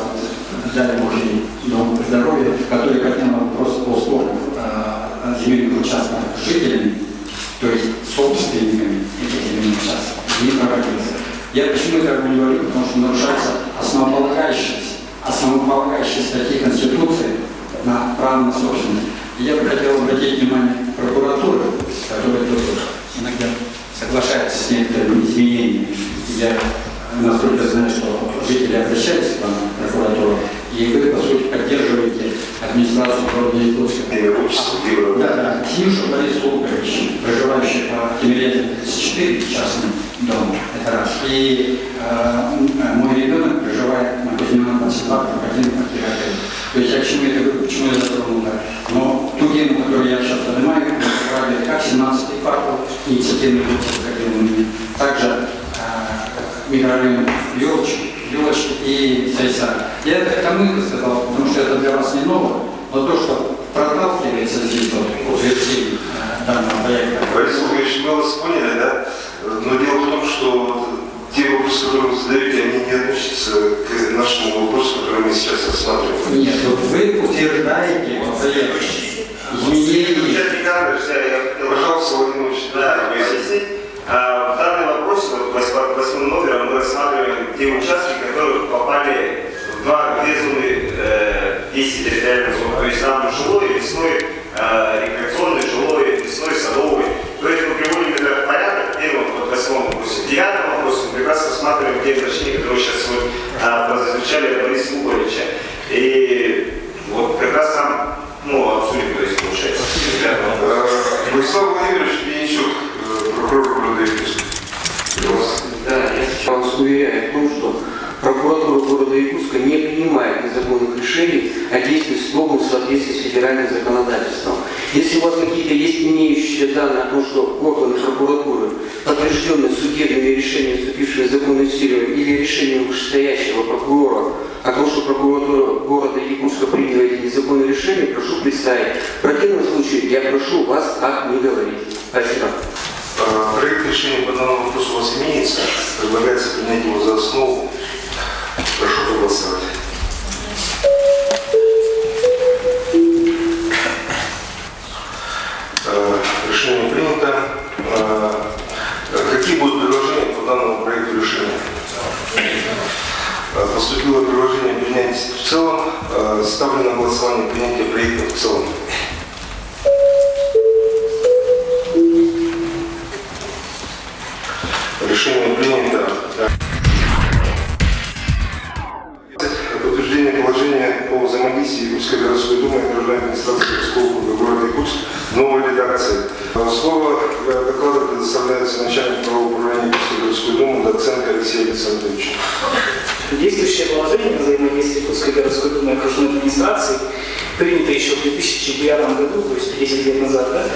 дай Бог ей здоровья, который поднял вопрос о спорах земельных участков с жителями, то есть собственниками этих земельных участков, не проводился. Я почему это говорю? Потому что нарушается основополагающие статьи Конституции на право на собственность. И я бы хотел обратить внимание прокуратуры, которая тоже иногда соглашается с некоторыми изменениями. Я, насколько знаю, что жители обращались к вам в прокуратуру, и вы, по сути, поддерживаете администрацию города Якутска. Да, Ксюша Борис Лукович, проживающий по Тимирязеве 34, частный дом, это раз. И мой ребенок проживает на Кузьмина 22, один квартира. То есть я к чему это говорю, почему я затронул, да. Но ту тему, которую я сейчас поднимаю, мы как 17-й квартал инициативной группы, также микрорайон Елочки и Сайса. Я это к тому и сказал, потому что это для вас не ново, но то, что проталкивается здесь вот утверждение данного проекта. Борис Ильич, мы вас поняли, да? Но дело в том, что те вопросы, которые вы задаете, они не относятся к нашему вопросу, который мы сейчас рассматриваем. Нет, вот вы утверждаете изменения. Пожалуйста, Владимир Ильич. Да, в данном вопросе, вот 8 номером, мы рассматриваем те участки, которые попали две зоны действия территориальной зоны, то есть там жилой, лесной, рекреационный, жилой, лесной, садовый. То есть мы приводим это в порядок, первым по 8 вопросе. В 9 вопросе мы прекрасно рассматриваем те уточнения, которые сейчас вот прозвучали от Бориса Луковича. И вот как раз там, обсудим, то есть получается. Владислав Владимирович Денисюк, прокурор города Якутска. Да, я вас уверяю в том, что прокуратура города Якутска не принимает незаконных решений, а действует строго в соответствии с федеральным законодательством. Если у вас какие-то есть имеющие данные о том, что органы прокуратуры подтверждены судебными решениями, вступившими в законную силу, или решением вышестоящего прокурора о том, что прокуратура города Якутска приняла эти незаконные решения, прошу представить. В противном случае я прошу вас так не говорить. Спасибо. Проект решения по данному вопросу у вас имеется. Предлагается принять его за основу. Прошу проголосовать. Решение принято. Какие будут предложения по данному проекту решения? Поступило предложение принять в целом. Ставлю на голосование принятие проекта в целом. Решение принято. Подтверждение положения по взаимодействии Якутской городской думы и окружной администрации городского округа города Якутск в новой редакции. Слово для доклада предоставляется начальнику правового управления Якутской городской думы Доценко Алексею Александровичу. Действующее положение взаимодействия Якутской городской думы и окружной администрации, принято еще в 2009 году, то есть 10 лет назад,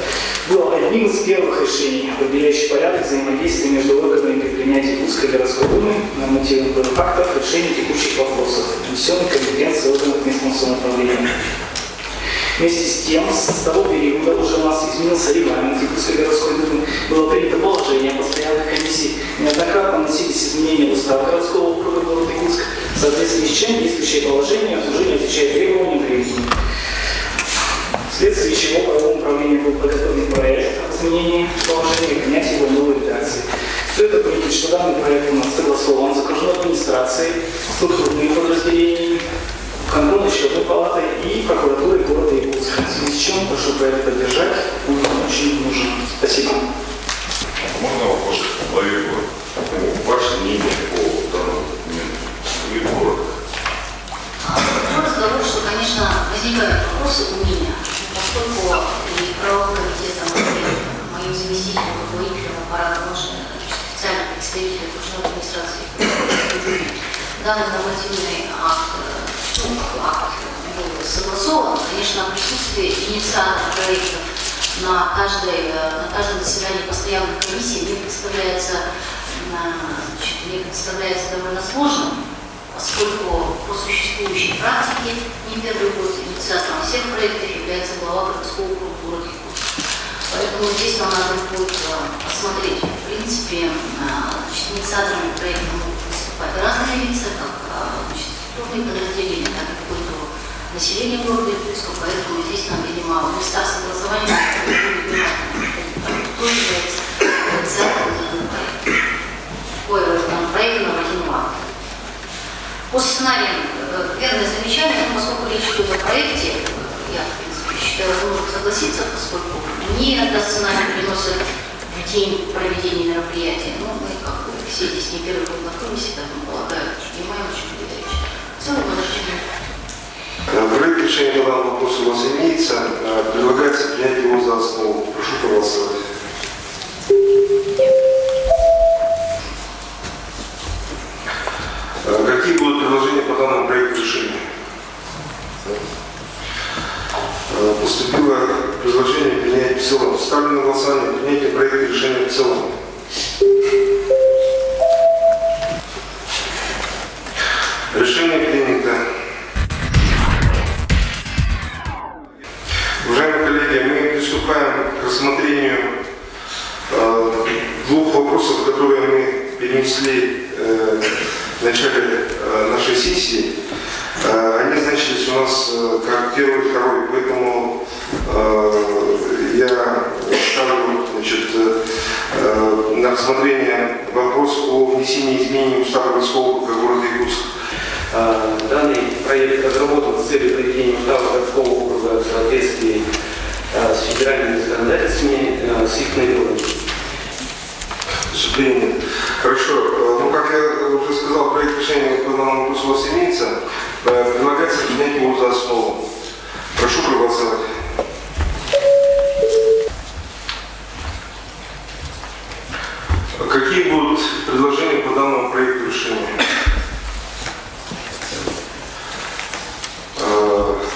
было одним из первых решений, определяющих порядок взаимодействия между органами при принятии Якутской городской думы нормативных актов, решений текущих вопросов, внесенных в компетенции органов местного самоуправления. Вместе с тем, с того периода уже у нас изменился регламент Якутской городской думы, было принято положение постоянных комиссий, неоднократно вносились изменения в устав городского округа города Якутск, в соответствии с чем действующее положение уже не отвечает требованиям времени. Вследствие чего правовому управлению был подготовлен проект о изменении положения и принятии его в новой редакции. Стоит отметить, что данный проект у нас согласован с окружной администрацией, структурными подразделениями, контрольно-счетной палатой и прокуратурой города Якутска. В связи с чем прошу проект поддержать, он нам очень нужен. Спасибо. Можно вопрос к главе города? Ваше мнение по данному документу? Главе города. Разговор, что, конечно, возникают вопросы у меня, поскольку и правовым комитетом, и моим заместителем, руководителем аппарата официальных представителей окружной администрации данный нормативный акт был согласован, конечно, присутствие инициатора проектов на каждом заседании постоянных комиссий мне представляется довольно сложным, поскольку по существующей практике не первый год инициатором всех проектов является глава городского округа города Якутск. Поэтому здесь нам надо будет посмотреть, в принципе, инициаторами проекта могут выступать разные лица, как структурные подразделения, так и какое-то население города Якутска, поэтому здесь нам, видимо, в местах согласования кто является инициатором проекта нормативного акта. По сценариям верное замечание, но поскольку речь идет о проекте, я, в принципе, считаю, возможно согласиться, поскольку мне иногда сценарий приносят в день проведения мероприятия. Ну, мы, как все здесь не первый год на комиссии, поэтому, полагаю, понимаем, о чем идет речь. В целом, подождите. Проект решения по данному вопросу у вас имеется. Предлагается принять его за основу. Прошу проголосовать. Какие будут предложения по данному проекту решения? Поступило предложение принять в целом. Ставлю на голосование принятие проекта решения в целом. Решение принято. Уважаемые коллеги, мы приступаем к рассмотрению двух вопросов, которые мы перенесли в начале нашей сессии. Они значились у нас как первый и второй, поэтому я ставлю на рассмотрение вопрос о внесении изменений в устав городского округа города Якутск. Данный проект разработан с целью проведения устава городского округа в соответствии с федеральными законодательствами, с их нормами. Выступление. Хорошо. Ну, как я уже сказал, проект решения по данному вопросу у вас имеется. Предлагается принять его за основу. Прошу проголосовать. Какие будут предложения по данному проекту решения?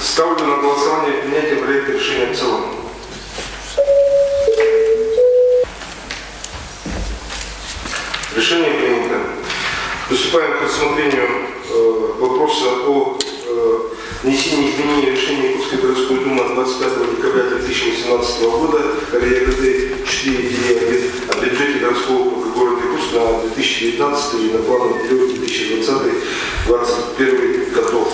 Ставлю на голосование принятие проекта решения в целом. Решение принято. Приступаем к рассмотрению вопроса о внесении изменений решения Якутской городской думы от 25 декабря 2018 года РЯГД 4-1 о бюджете городского округа города Якутска на 2019 и на плановый период 2020-2021 годов.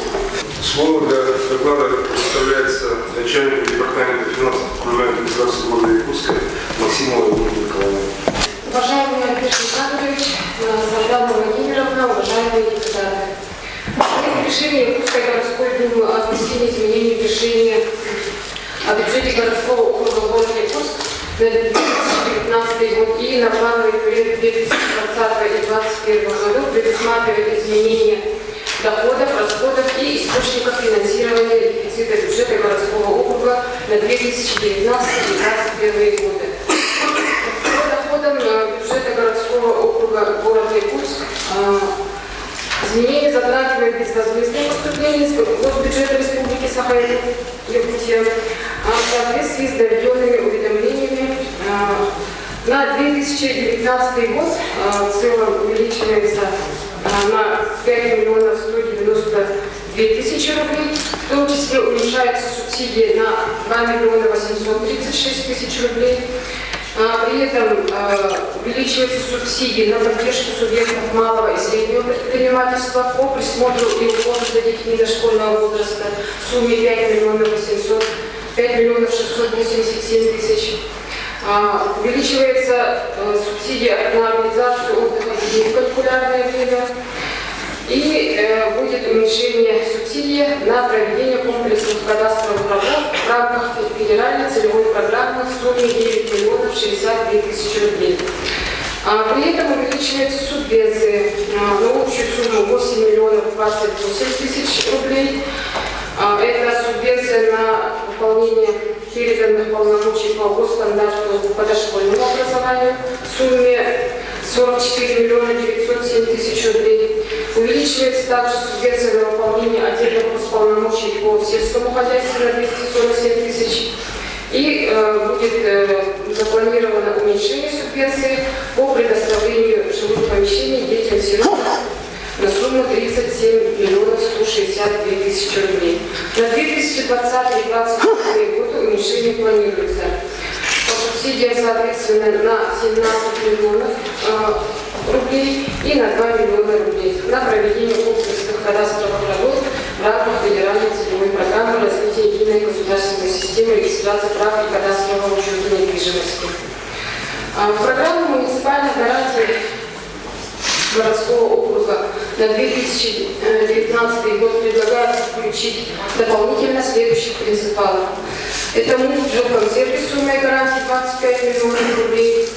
Слово для доклада представляется начальнику департамента финансов управления администрации города Якутска Максимовой Ольге Николаевне. Уважаемый Алексей Александрович, Светлана Владимировна, уважаемые депутаты. Проект решения Якутской городской думы о внесении изменений в решение о бюджете городского округа города Якутск на 2019 год и на плановый период 2020 и 2021 году предусматривает изменения доходов, расходов и источников финансирования дефицита бюджета городского округа на 2019 и 2021 годы. По доходам бюджета городского округа города Якутск изменения затрагивают безвозмездные поступления из госбюджета Республики Саха-Якутия в соответствии с доведенными уведомлениями. На 2019 год в целом увеличивается на 5 миллионов 192 тысячи рублей, в том числе уменьшаются субсидии на 2 миллиона 836 тысяч рублей. При этом увеличиваются субсидии на поддержку субъектов малого и среднего предпринимательства по присмотру и уходу за детьми дошкольного возраста в сумме 5 миллионов 687 тысяч. Увеличивается субсидия на организацию отдыха детей в калькулярное время. И будет уменьшение субсидии на проведение комплексных кадастровых работ в рамках федеральной целевой программы в сумме 9 миллионов 62 тысячи рублей. При этом увеличиваются субвенции на общую сумму 8 миллионов 28 тысяч рублей. Это субвенция на выполнение переданных полномочий по госстандарту по дошкольному образованию в сумме 44 миллиона 907 тысяч рублей. Увеличивается также субвенция на выполнение отдельных полномочий по сельскому хозяйству на 247 тысяч. И будет запланировано уменьшение субвенции по предоставлению жилых помещений детям-сиротам на сумму 37 миллионов 162 тысячи рублей. На 2020 и 2021 годы уменьшение планируется по субсидиям, соответственно, на 17 миллионов рублей и на 2 миллиона рублей на проведение комплексных кадастровых работ в рамках федеральной целевой программы развития единой государственной системы регистрации прав и кадастрового учета недвижимости. В программу муниципальных гарантий городского округа на 2019 год предлагается включить дополнительно следующих принципалов. Это МУП жилкомсервис суммой гарантии 25 миллионов рублей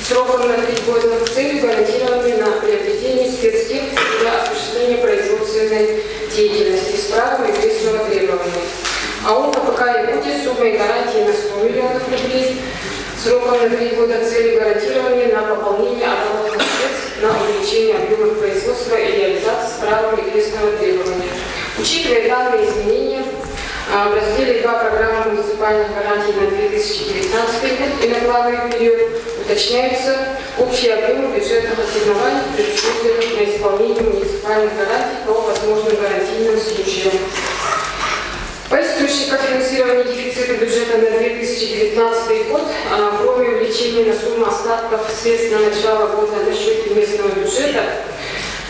сроком на 3 года с целью гарантирования на приобретение спецтехники для осуществления производственной деятельности с правом и крестного требования. АО КПК Якутия суммой гарантии на 100 миллионов рублей сроком на 3 года с целью гарантирования на пополнение оборотных средств на увеличение объемов производства и реализации с правом и крестного требования. Учитывая данные изменения, в разделе 2 программы муниципальных гарантий на 2019 год и на плановый период уточняются общие объемы бюджетных ассигнований, предусмотренных на исполнение муниципальных гарантий по возможным гарантийным случаям. По источникам финансирования дефицита бюджета на 2019 год, кроме увеличения на сумму остатков средств на начало года на счете местного бюджета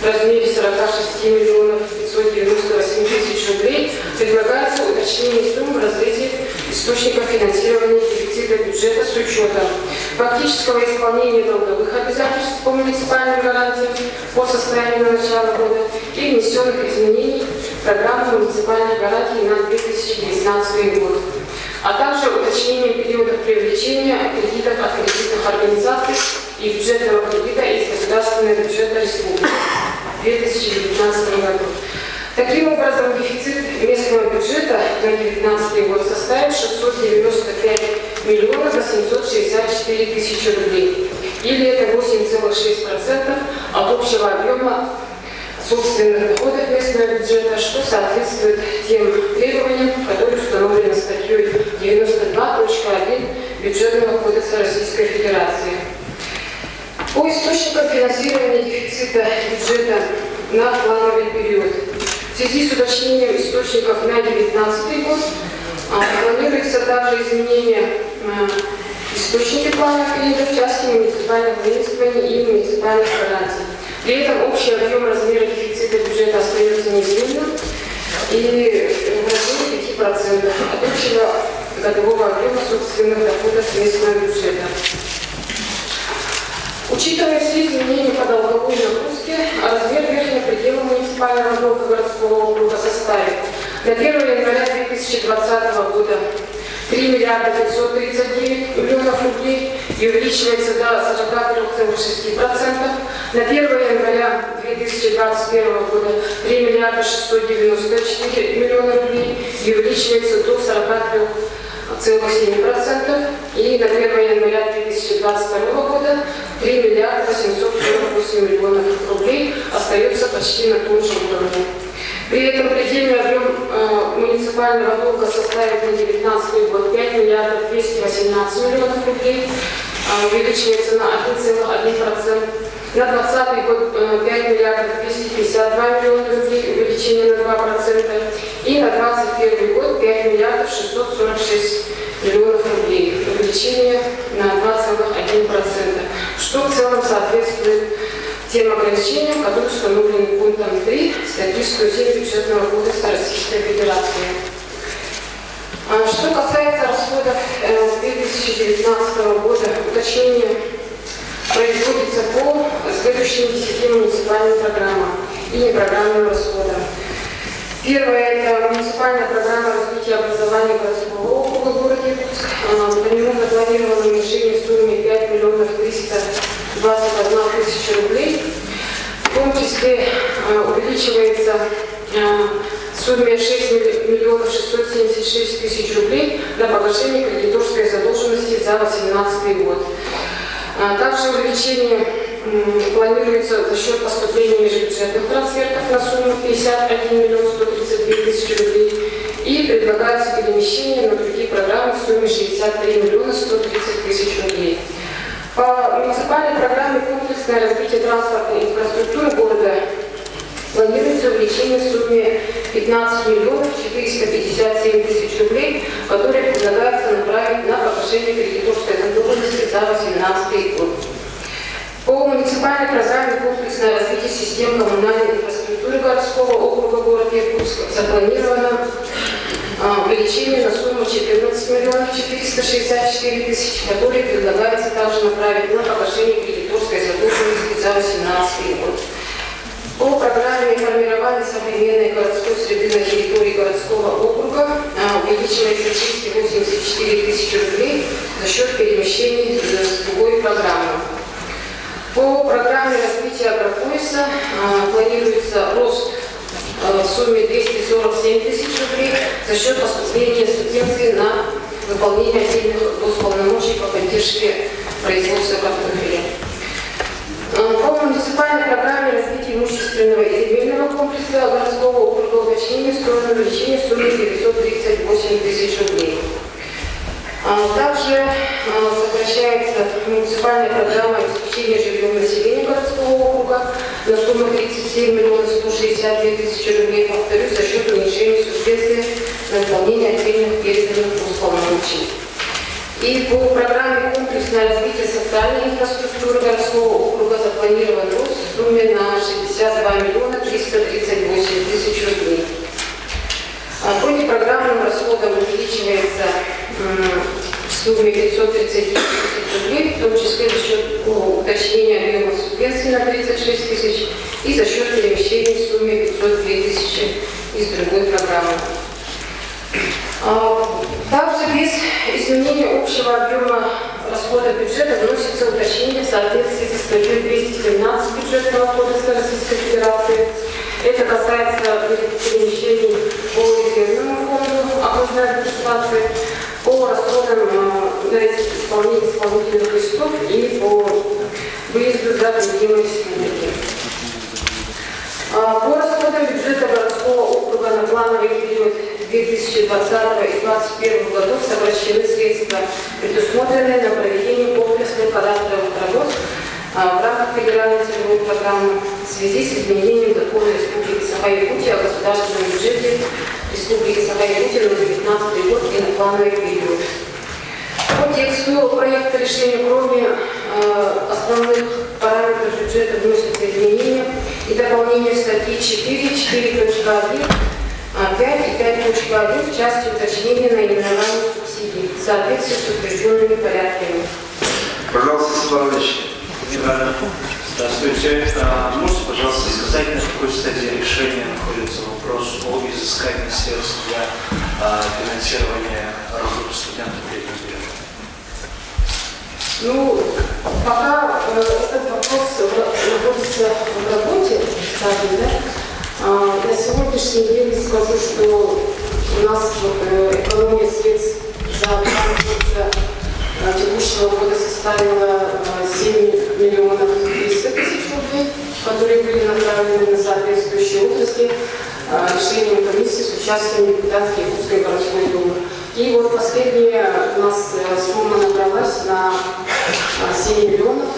в размере 46 миллионов 598 тысяч рублей, предлагается уточнение сумм в разрезе источников финансирования дефицита дефицита бюджета с учетом фактического исполнения долговых обязательств по муниципальным гарантиям по состоянию на начало года и внесенных изменений в программу муниципальных гарантий на 2019 год, а также уточнением периодов привлечения кредитов от кредитных организаций и бюджетного кредита из государственного бюджета республики в 2019 году. Таким образом, дефицит местного бюджета на 2019 год составит 695 миллионов 864 тысячи рублей, или это 8,6% от общего объема собственных доходов местного бюджета, что соответствует тем требованиям, которые установлены статьей 92.1 Бюджетного кодекса Российской Федерации. По источникам финансирования дефицита бюджета на плановый период. В связи с уточнением источников на 2019 год планируется также изменение источники плана периода в части муниципальных инвестиций и муниципальных гарантий. При этом общий объем размера дефицита бюджета остается неизменным и в размере 5% от общего годового объема собственных доходов местного бюджета. Учитывая все изменения по долговой нагрузке, размер верхнего предела муниципального долга городского округа составит на 1 января 2020 года 3 миллиарда 539 миллионов рублей и увеличивается до 43,6%. На 1 января 2021 года 3 миллиарда 694 миллиона рублей и увеличивается до 43,7%. И на 1 января 2022 года 3 миллиарда 848 миллионов рублей остается почти на том же уровне. При этом предельный объем муниципального долга составит на 2019 год 5 миллиардов 218 миллионов рублей, увеличивается на 1,1%. На 2020 год 5 миллиардов 252 миллиона рублей, увеличение на 2%. И на 2021 год 5 миллиардов 646 миллионов рублей, увеличение на 2,1%, что в целом соответствует тем ограничениям, которые установлены пунктом 3 статьи 107 Бюджетного кодекса Российской Федерации. Что касается расходов 2019 года, уточнение производится по следующим 10 муниципальным программам и непрограммным расходам. Первое – это муниципальная программа развития образования городского округа в городе Иркутск. По нему запланировано уменьшение в сумме 5 миллионов 321 тысяча рублей. В том числе увеличивается в сумме 6 миллионов 676 тысяч рублей на погашение кредиторской задолженности за 2018 год. Также увеличение планируется за счет поступления межбюджетных трансфертов на сумму 51 миллион 132 тысячи рублей и предлагается перемещение на другие программы в сумме 63 миллиона 130 тысяч рублей. По муниципальной программе «Комплексное развитие транспортной инфраструктуры города» планируется увеличение в сумме 15 миллионов 457 тысяч рублей, которые предлагается направить на погашение кредиторской задолженности за 2018 год. По муниципальной программе «Комплексное развитие систем коммунальной инфраструктуры городского округа города Иркутск» запланировано увеличение на сумму 14 миллионов 464 тысячи, которые предлагается также направить на погашение кредиторской задолженности за 2018 год. По программе формирования современной городской среды на территории городского округа увеличивается 284 тысячи рублей за счет перемещений с другой программы. По программе развития агрополиса планируется рост в сумме 247 тысяч рублей за счет поступления субвенций на выполнение отдельных госполномочий по поддержке производства картофеля. По муниципальной программе развития имущественного и земельного комплекса городского округа уточнение стороны увеличения в сумме 938 тысяч рублей. Также сокращается муниципальная программа обеспечения жильем населения городского округа на сумму 37 миллионов 162 тысячи рублей, повторюсь, за счет уменьшения субвенции на выполнение отдельных переданных полномочий. И по программе «Комплексное развитие социальной инфраструктуры городского округа» запланирован рост в сумме на 62 миллиона 338 тысяч рублей. По непрограммным расходам увеличивается в сумме 530 тысяч рублей, в том числе за счет уточнения объема субвенций на 36 тысяч и за счет перемещения в сумме 502 тысячи из другой программы. Также без изменения общего объема расхода бюджета вносится уточнение в соответствии со статьей 217 бюджетного кодекса Российской Федерации. Это касается перемещений по резервному фонду окружной администрации, по расходам на исполнение исполнительных листов и по выезду за пределы республики. По расходам бюджета городского округа на плановый период 2020 и 2021 годов сокращены средства, предусмотренные на проведение комплексных кадастровых работ в рамках федеральной целевой программы в связи с изменением закона Республики Саха-Якутия о государственном бюджете Республики Саха-Якутия на 2019 год и на плановый период. По тексту проекта решения, кроме основных параметров бюджета, вносятся изменения и дополнения в статьи 4, 4.1, 5 и 5.1 в части уточнения наименования субсидий в соответствии с утвержденными порядками. Пожалуйста, Светланович. Здравствуйте. Можете, пожалуйста, сказать, на какой стадии решения находится вопрос о изыскании средств для финансирования работы студентов летнего периода? Ну, пока этот вопрос находится в работе, скажем, да, на сегодняшний день скажу, что у нас экономия средств за месяц текущего года составила 7 миллионов 300 тысяч рублей, которые были направлены на соответствующие отрасли решением комиссии с участием депутатов Якутской городской думы. И вот последняя у нас сумма набралась на 7 миллионов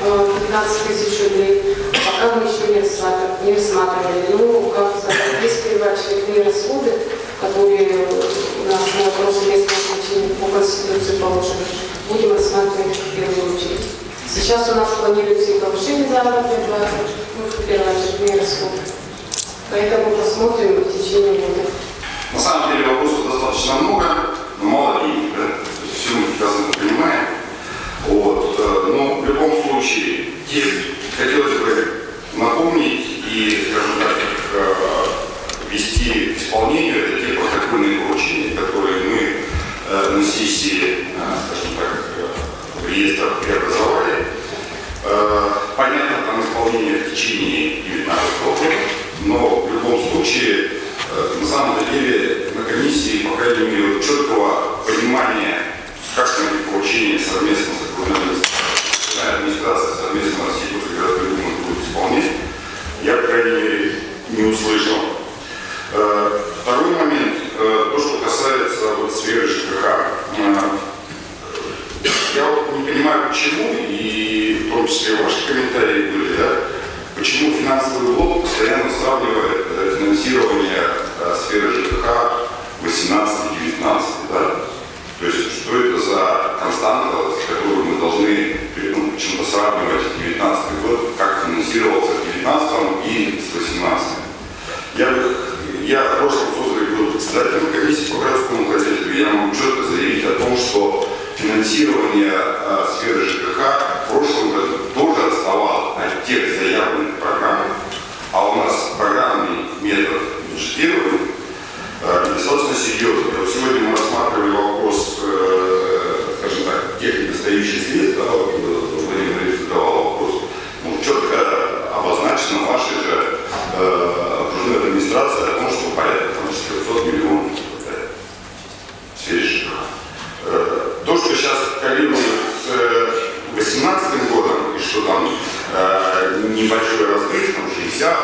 15 тысяч рублей. Пока мы еще не рассматривали. Ну, как сказать, есть первоочередные расходы, которые у нас на вопросы местного значения по Конституции положены. Будем рассматривать в первую очередь. Сейчас у нас планируется и повышение заработной платы, первоочередные расходы. Поэтому посмотрим в течение года. На самом деле вопросов достаточно много, но мало денег, да? Все мы прекрасно понимаем. Вот. Но в любом случае, хотелось бы напомнить и, скажем так, ввести к исполнению это те протокольные поручения, которые мы на сессии, скажем так, в реестрах преобразовали. Понятно, там исполнение в течение 2019 года, но в любом случае, на самом деле, на комиссии, по крайней мере, четкого понимания, как эти поручения совместно с окружной администрацией, совместно с Якутской городской думой будут исполнять, я, по крайней мере, не услышал. Второй момент, то, что касается вот сферы ЖКХ. Я вот не понимаю, почему, и в том числе ваши комментарии были, да, почему финансовый блок постоянно сравнивает финансирование сферы ЖКХ 18-19, да? То есть, что это за константа, с которой мы должны почему-то сравнивать 19 год, как финансировался в 19 и с 18. Я в прошлом созыве был председателем комиссии по городскому хозяйству, я могу четко заявить о том, что финансирование сферы ЖКХ в прошлом году тоже отставало от тех заявленных программ, а у нас программный метод бюджетирования достаточно серьезный. Вот сегодня мы рассматривали вопрос, скажем так, тех недостающих средств, да, Владимир Борисович задавал вопрос, четко обозначено вашей же окружной администрации о том, что порядка 400 миллионов в сфере ЖКХ. То, что сейчас коррелирует с 2018 годом, и что там небольшой разрыв, там 60,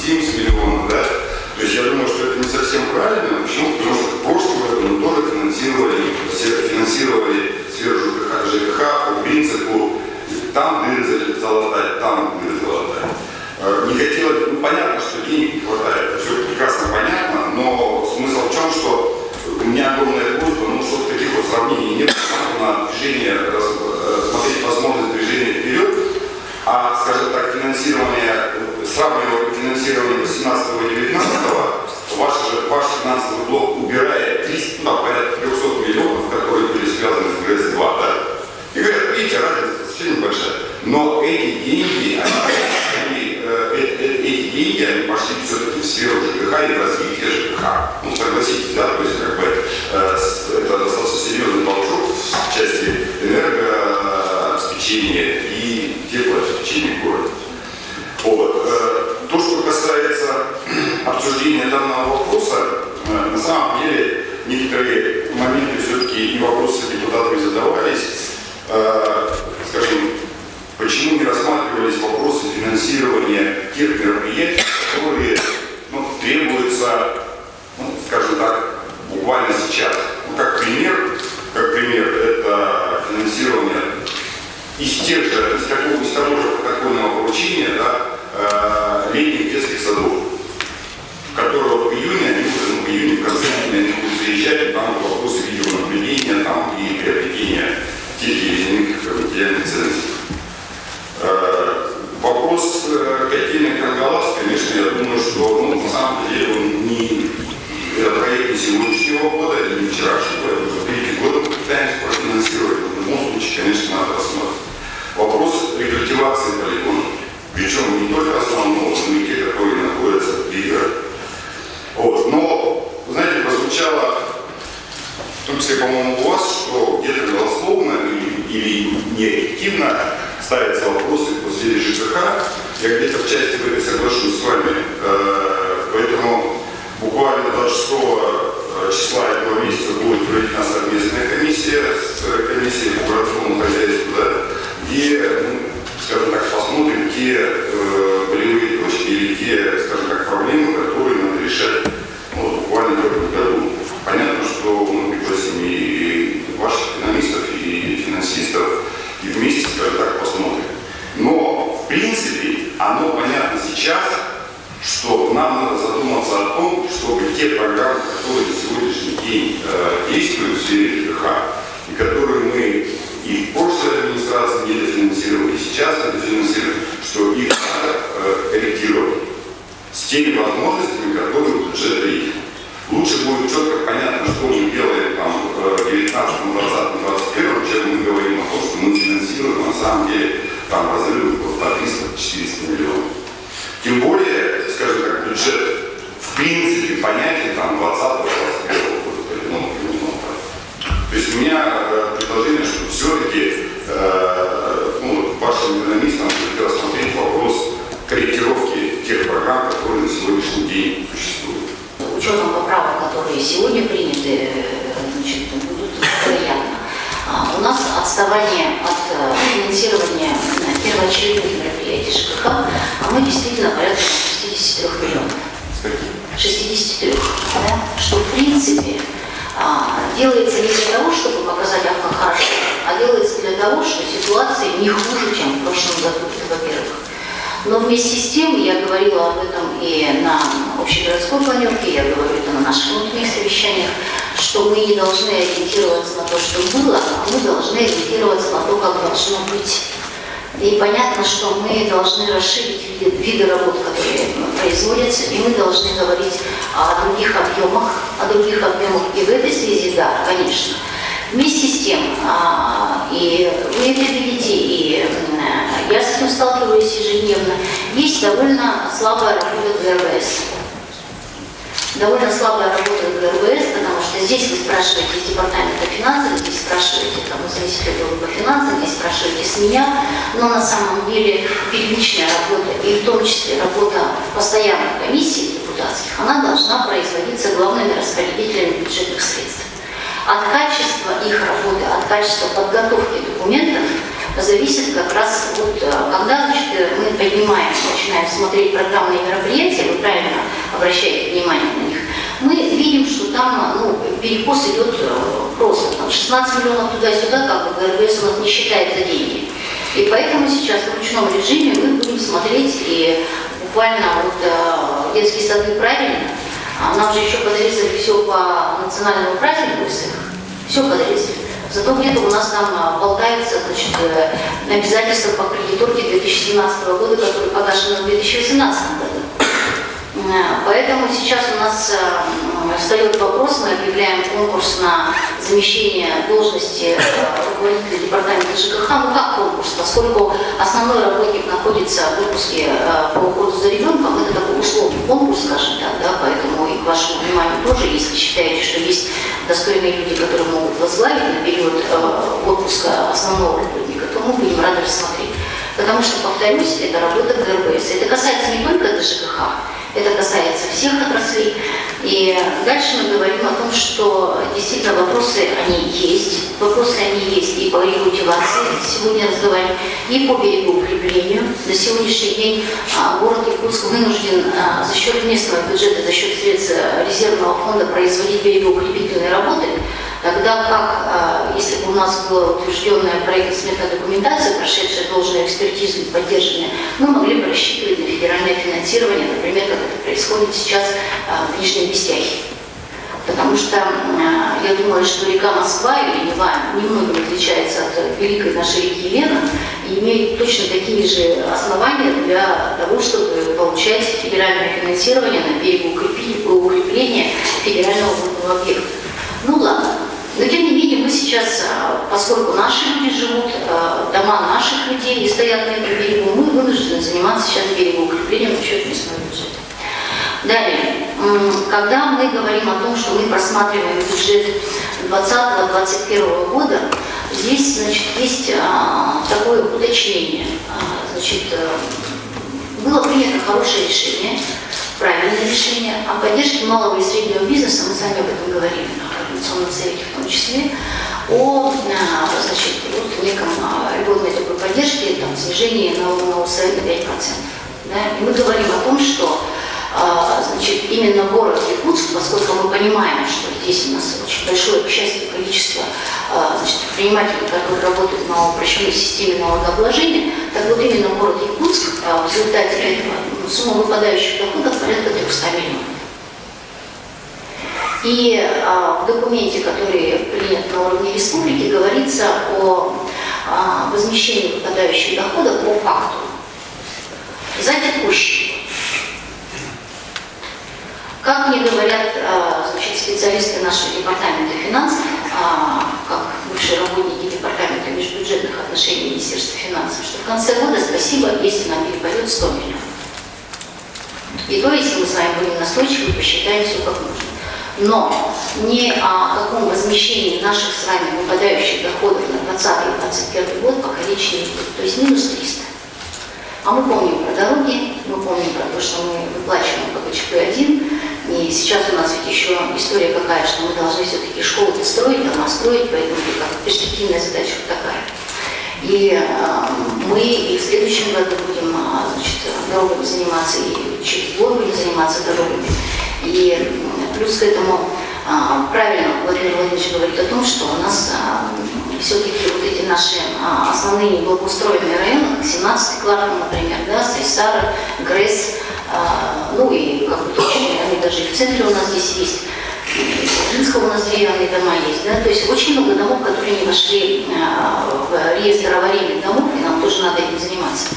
70 миллионов, да, то есть я думаю, что это не совсем правильно. Почему? Потому что в прошлом году некоторые моменты все-таки и вопросы депутатами задавались. Скажем, почему не рассматривались вопросы финансирования тех мероприятий, которые требуются, скажем так, буквально сейчас. Как пример, это финансирование из того же протокольного поручения, летних детских садов, которые в июне, в конце июня они будут заезжать, там вопросы видеонаблюдения и приобретения тех или иных материальных ценностей. Вопрос котельной Кангалас, конечно, я думаю, что на самом деле он не проект не сегодняшнего года, не вчерашнего, это третий год мы пытаемся профинансировать. В любом случае, конечно, надо рассмотреть. Вопрос рекультивации полигона. Причем не только основного, но и те, которые находятся в пригороде. Но, знаете, прозвучало, в том числе, по-моему, у вас, что где-то голословно или неэффективно ставятся вопросы по сфере ЖКХ. Я где-то в части в этой соглашусь с вами. Поэтому буквально 26 числа этого месяца будет проведена совместная комиссия с комиссией по городскому хозяйству, где, скажем так, посмотрим те болевые точки или те, скажем так, проблемы, которые надо решать буквально в этом году. Понятно, что мы пригласим и ваших экономистов, и финансистов, и вместе, скажем так, посмотрим. Но, в принципе, оно понятно сейчас, что нам надо задуматься о том, чтобы те программы, которые на сегодняшний день действуют в сфере ЖКХ, и которые мы и в прошлой администрации недофинансировали, и сейчас недофинансируем, что их надо корректировать с теми возможностями, которые у бюджета есть. Лучше будет четко понятно, что мы делаем в 19, 20, 21, чем мы говорим о том, что мы финансируем на самом деле разрывы по 300-400 миллионов. Тем более, скажем так, бюджет в принципе понятен 20-21 года. То есть у меня предложение, что все-таки вашим экономистам будет рассмотреть вопрос корректировки тех программ, которые на сегодняшний день существуют. Учетом поправок, которые сегодня приняты, будут вероятно. У нас отставание от финансирования первоочередных мероприятий ЖКХ, мы действительно порядка 63 миллионов. 63. Да? Что в принципе делается не для того, чтобы показать, как хорошо, а делается для того, что ситуация не хуже, чем в прошлом году, во-первых. Но вместе с тем, я говорила об этом и на общегородской планерке, я говорю это на наших внутренних совещаниях, что мы не должны ориентироваться на то, что было, а мы должны ориентироваться на то, как должно быть. И понятно, что мы должны расширить виды работ, которые производятся, и мы должны говорить о других объемах, И в этой связи, да, конечно. Вместе с тем, и вы это видите, и я с этим сталкиваюсь ежедневно, есть довольно слабая работа ГРБС. Довольно слабая работа ГРБС, потому что здесь вы спрашиваете из департамента финансов, здесь спрашиваете у заместителя по финансам, здесь спрашиваете с меня, но на самом деле первичная работа, и в том числе работа постоянных комиссий депутатских, она должна производиться главными распорядителями бюджетных средств. От качества их работы, от качества подготовки документов зависит как раз когда мы начинаем смотреть программные мероприятия, вы правильно обращаете внимание на них, мы видим, что там перекос идет просто. 16 миллионов туда-сюда, ГРБС у нас не считает за деньги. И поэтому сейчас в ручном режиме мы будем смотреть и буквально детские сады правильно. Нам же еще подрезали все по национальному празднику всех. Все подрезали. Зато где-то у нас там болтается обязательства по кредиторке 2017 года, которые погашены в 2018 году. Поэтому сейчас у нас встает вопрос, мы объявляем конкурс на замещение должности руководителя департамента ЖКХ. Как конкурс? Поскольку основной работник находится в отпуске по уходу за ребенком, это такой условный конкурс, скажем так, да, поэтому и к вашему вниманию тоже, если считаете, что есть достойные люди, которые могут возглавить на период отпуска основного работника, то мы будем рады рассмотреть. Потому что, повторюсь, это работа ГРБС. Это касается не только ЖКХ, это касается всех отраслей. И дальше мы говорим о том, что действительно вопросы они есть. Вопросы они есть и по рекультивации, сегодня разговариваем, и по берегоукреплению. На сегодняшний день город Якутск вынужден за счет местного бюджета, за счет средств резервного фонда производить берегоукрепительные работы, тогда как, если бы у нас была утвержденная проектно-сметная документация, прошедшая должную экспертизу и поддержанная, мы могли бы рассчитывать на федеральное финансирование, например, как это происходит сейчас в Нижней Бестяхе. Потому что я думаю, что река Москва или Нева немного отличается от великой нашей реки Лена и имеет точно такие же основания для того, чтобы получать федеральное финансирование на берегоукрепление федерального водного объекта. Ну ладно. Но тем не менее мы сейчас, поскольку наши люди живут, дома наших людей и стоят на этом берегу, мы вынуждены заниматься сейчас берегоукреплением за счет местного бюджета. Далее, когда мы говорим о том, что мы просматриваем бюджет 2020-2021 года, здесь, значит, есть такое уточнение. Значит, было принято хорошее решение, правильное решение о поддержке малого и среднего бизнеса, мы с вами об этом говорили на Координационном совете в том числе, о, значит, вот неком льготной такой поддержке, там, снижении налогового совета на 5%. Да? И мы говорим о том, что значит, именно город Якутск, поскольку мы понимаем, что здесь у нас очень большое, к счастью, количество значит, предпринимателей, которые работают на упрощенной системе налогообложения, так вот именно город Якутск в результате этого сумма выпадающих доходов порядка 300 миллионов. И в документе, который принят на уровне республики, говорится о возмещении выпадающих доходов по факту за текущий. Как мне говорят значит, специалисты нашего департамента финансов, как бывшие работники департамента межбюджетных отношений Министерства финансов, что в конце года спасибо, если нам перепадет 100 миллионов. И то, если мы с вами будем настойчивы, посчитаем все как нужно. Но ни о каком возмещении наших с вами выпадающих доходов на 2020 и 2021 год пока речи не будет. То есть минус 300. А мы помним про дороги, мы помним про то, что мы выплачиваем по КЧП-1. И сейчас у нас ведь еще история какая, что мы должны все-таки школы-то строить, дома строить, поэтому как перспективная задача вот такая. И мы и в следующем году будем значит, дорогами заниматься, и через год будем заниматься дорогами. И плюс к этому правильно Владимир Владимирович говорит о том, что у нас все-таки вот эти наши основные благоустроенные районы, 17-й квартал, например, да, Сайсара, ГРЭС, ну и как бы точно, они даже и в центре у нас здесь есть, в Жинском у нас деревянные дома есть, да, то есть очень много домов, которые не вошли в реестр аварийных домов, и нам тоже надо этим заниматься.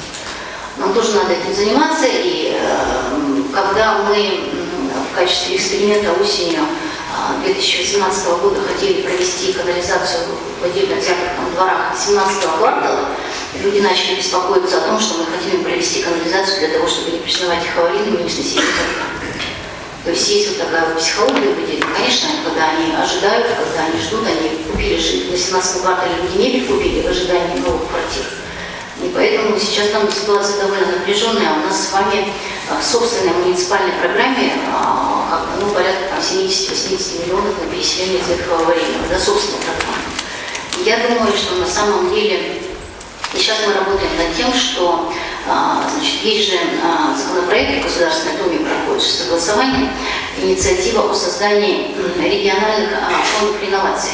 Нам тоже надо этим заниматься, и когда мы в качестве эксперимента осенью 2018 года хотели провести канализацию в отдельно взятых дворах 17-го квартала, люди начали беспокоиться о том, что мы хотим провести канализацию для того, чтобы не признавать их аварийными и не сносить их. То есть есть вот такая вот психология в людей. Конечно, когда они ожидают, когда они ждут, они купили жить. На 17-м квартале люди мебель купили в ожидании новых квартир. И поэтому сейчас там ситуация довольно напряженная. У нас с вами в собственной муниципальной программе ну, порядка 70-80 миллионов на переселение из ветхого аварийного, да, собственной программы. Я думаю, что на самом деле, и сейчас мы работаем над тем, что значит, есть же законопроект в Государственной Думе проходит согласование, инициатива о создании региональных фондов реновации.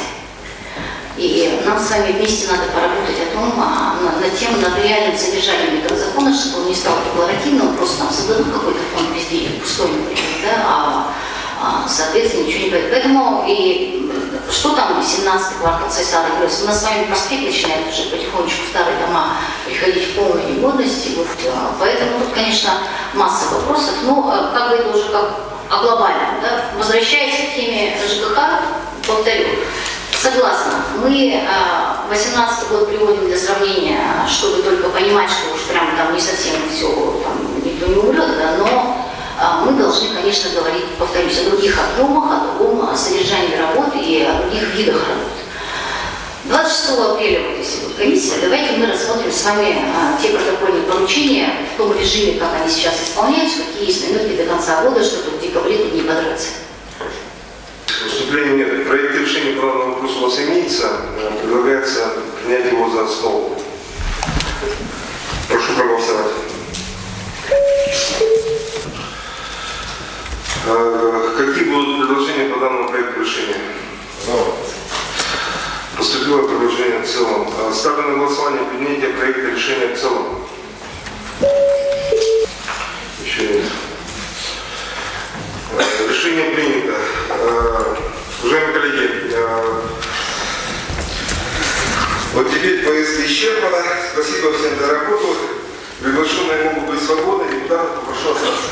И нам с вами вместе надо поработать о том, над реальным содержанием этого закона, чтобы он не стал декларативным, просто там создадут какой-то фонд везде, пустой, например, да, соответственно, ничего не будет. Поэтому и что там 17-й квартал Сайсара Гресс? У нас с вами проспект начинает уже потихонечку старые дома приходить в полную негодность. Вот, поэтому тут, конечно, масса вопросов, но как бы это уже как глобально. Да? Возвращаясь к теме ЖКХ, повторю, согласна, мы 18 год приводим для сравнения, чтобы только понимать, что уж прям там не совсем все, там никто не умрет, да, но мы должны, конечно, говорить, повторюсь, о других объемах, о другом содержании работы и о других видах работы. 26 апреля, вот если комиссии, давайте мы рассмотрим с вами те протокольные поручения в том режиме, как они сейчас исполняются, какие есть намеки до конца года, чтобы в декабре тут не подраться. Выступления нет. Проект решения по данному вопросу у вас имеется. Предлагается принять его за основу. Прошу проголосовать. Какие будут предложения по данному проекту решения? Поступило предложение в целом. Ставлю на голосование принятие проекта решения в целом. Еще нет. Решение принято. Уважаемые коллеги, вот теперь повестка исчерпана. Спасибо всем за работу. Приглашенные могут быть свободны. Депутатов попрошу остаться.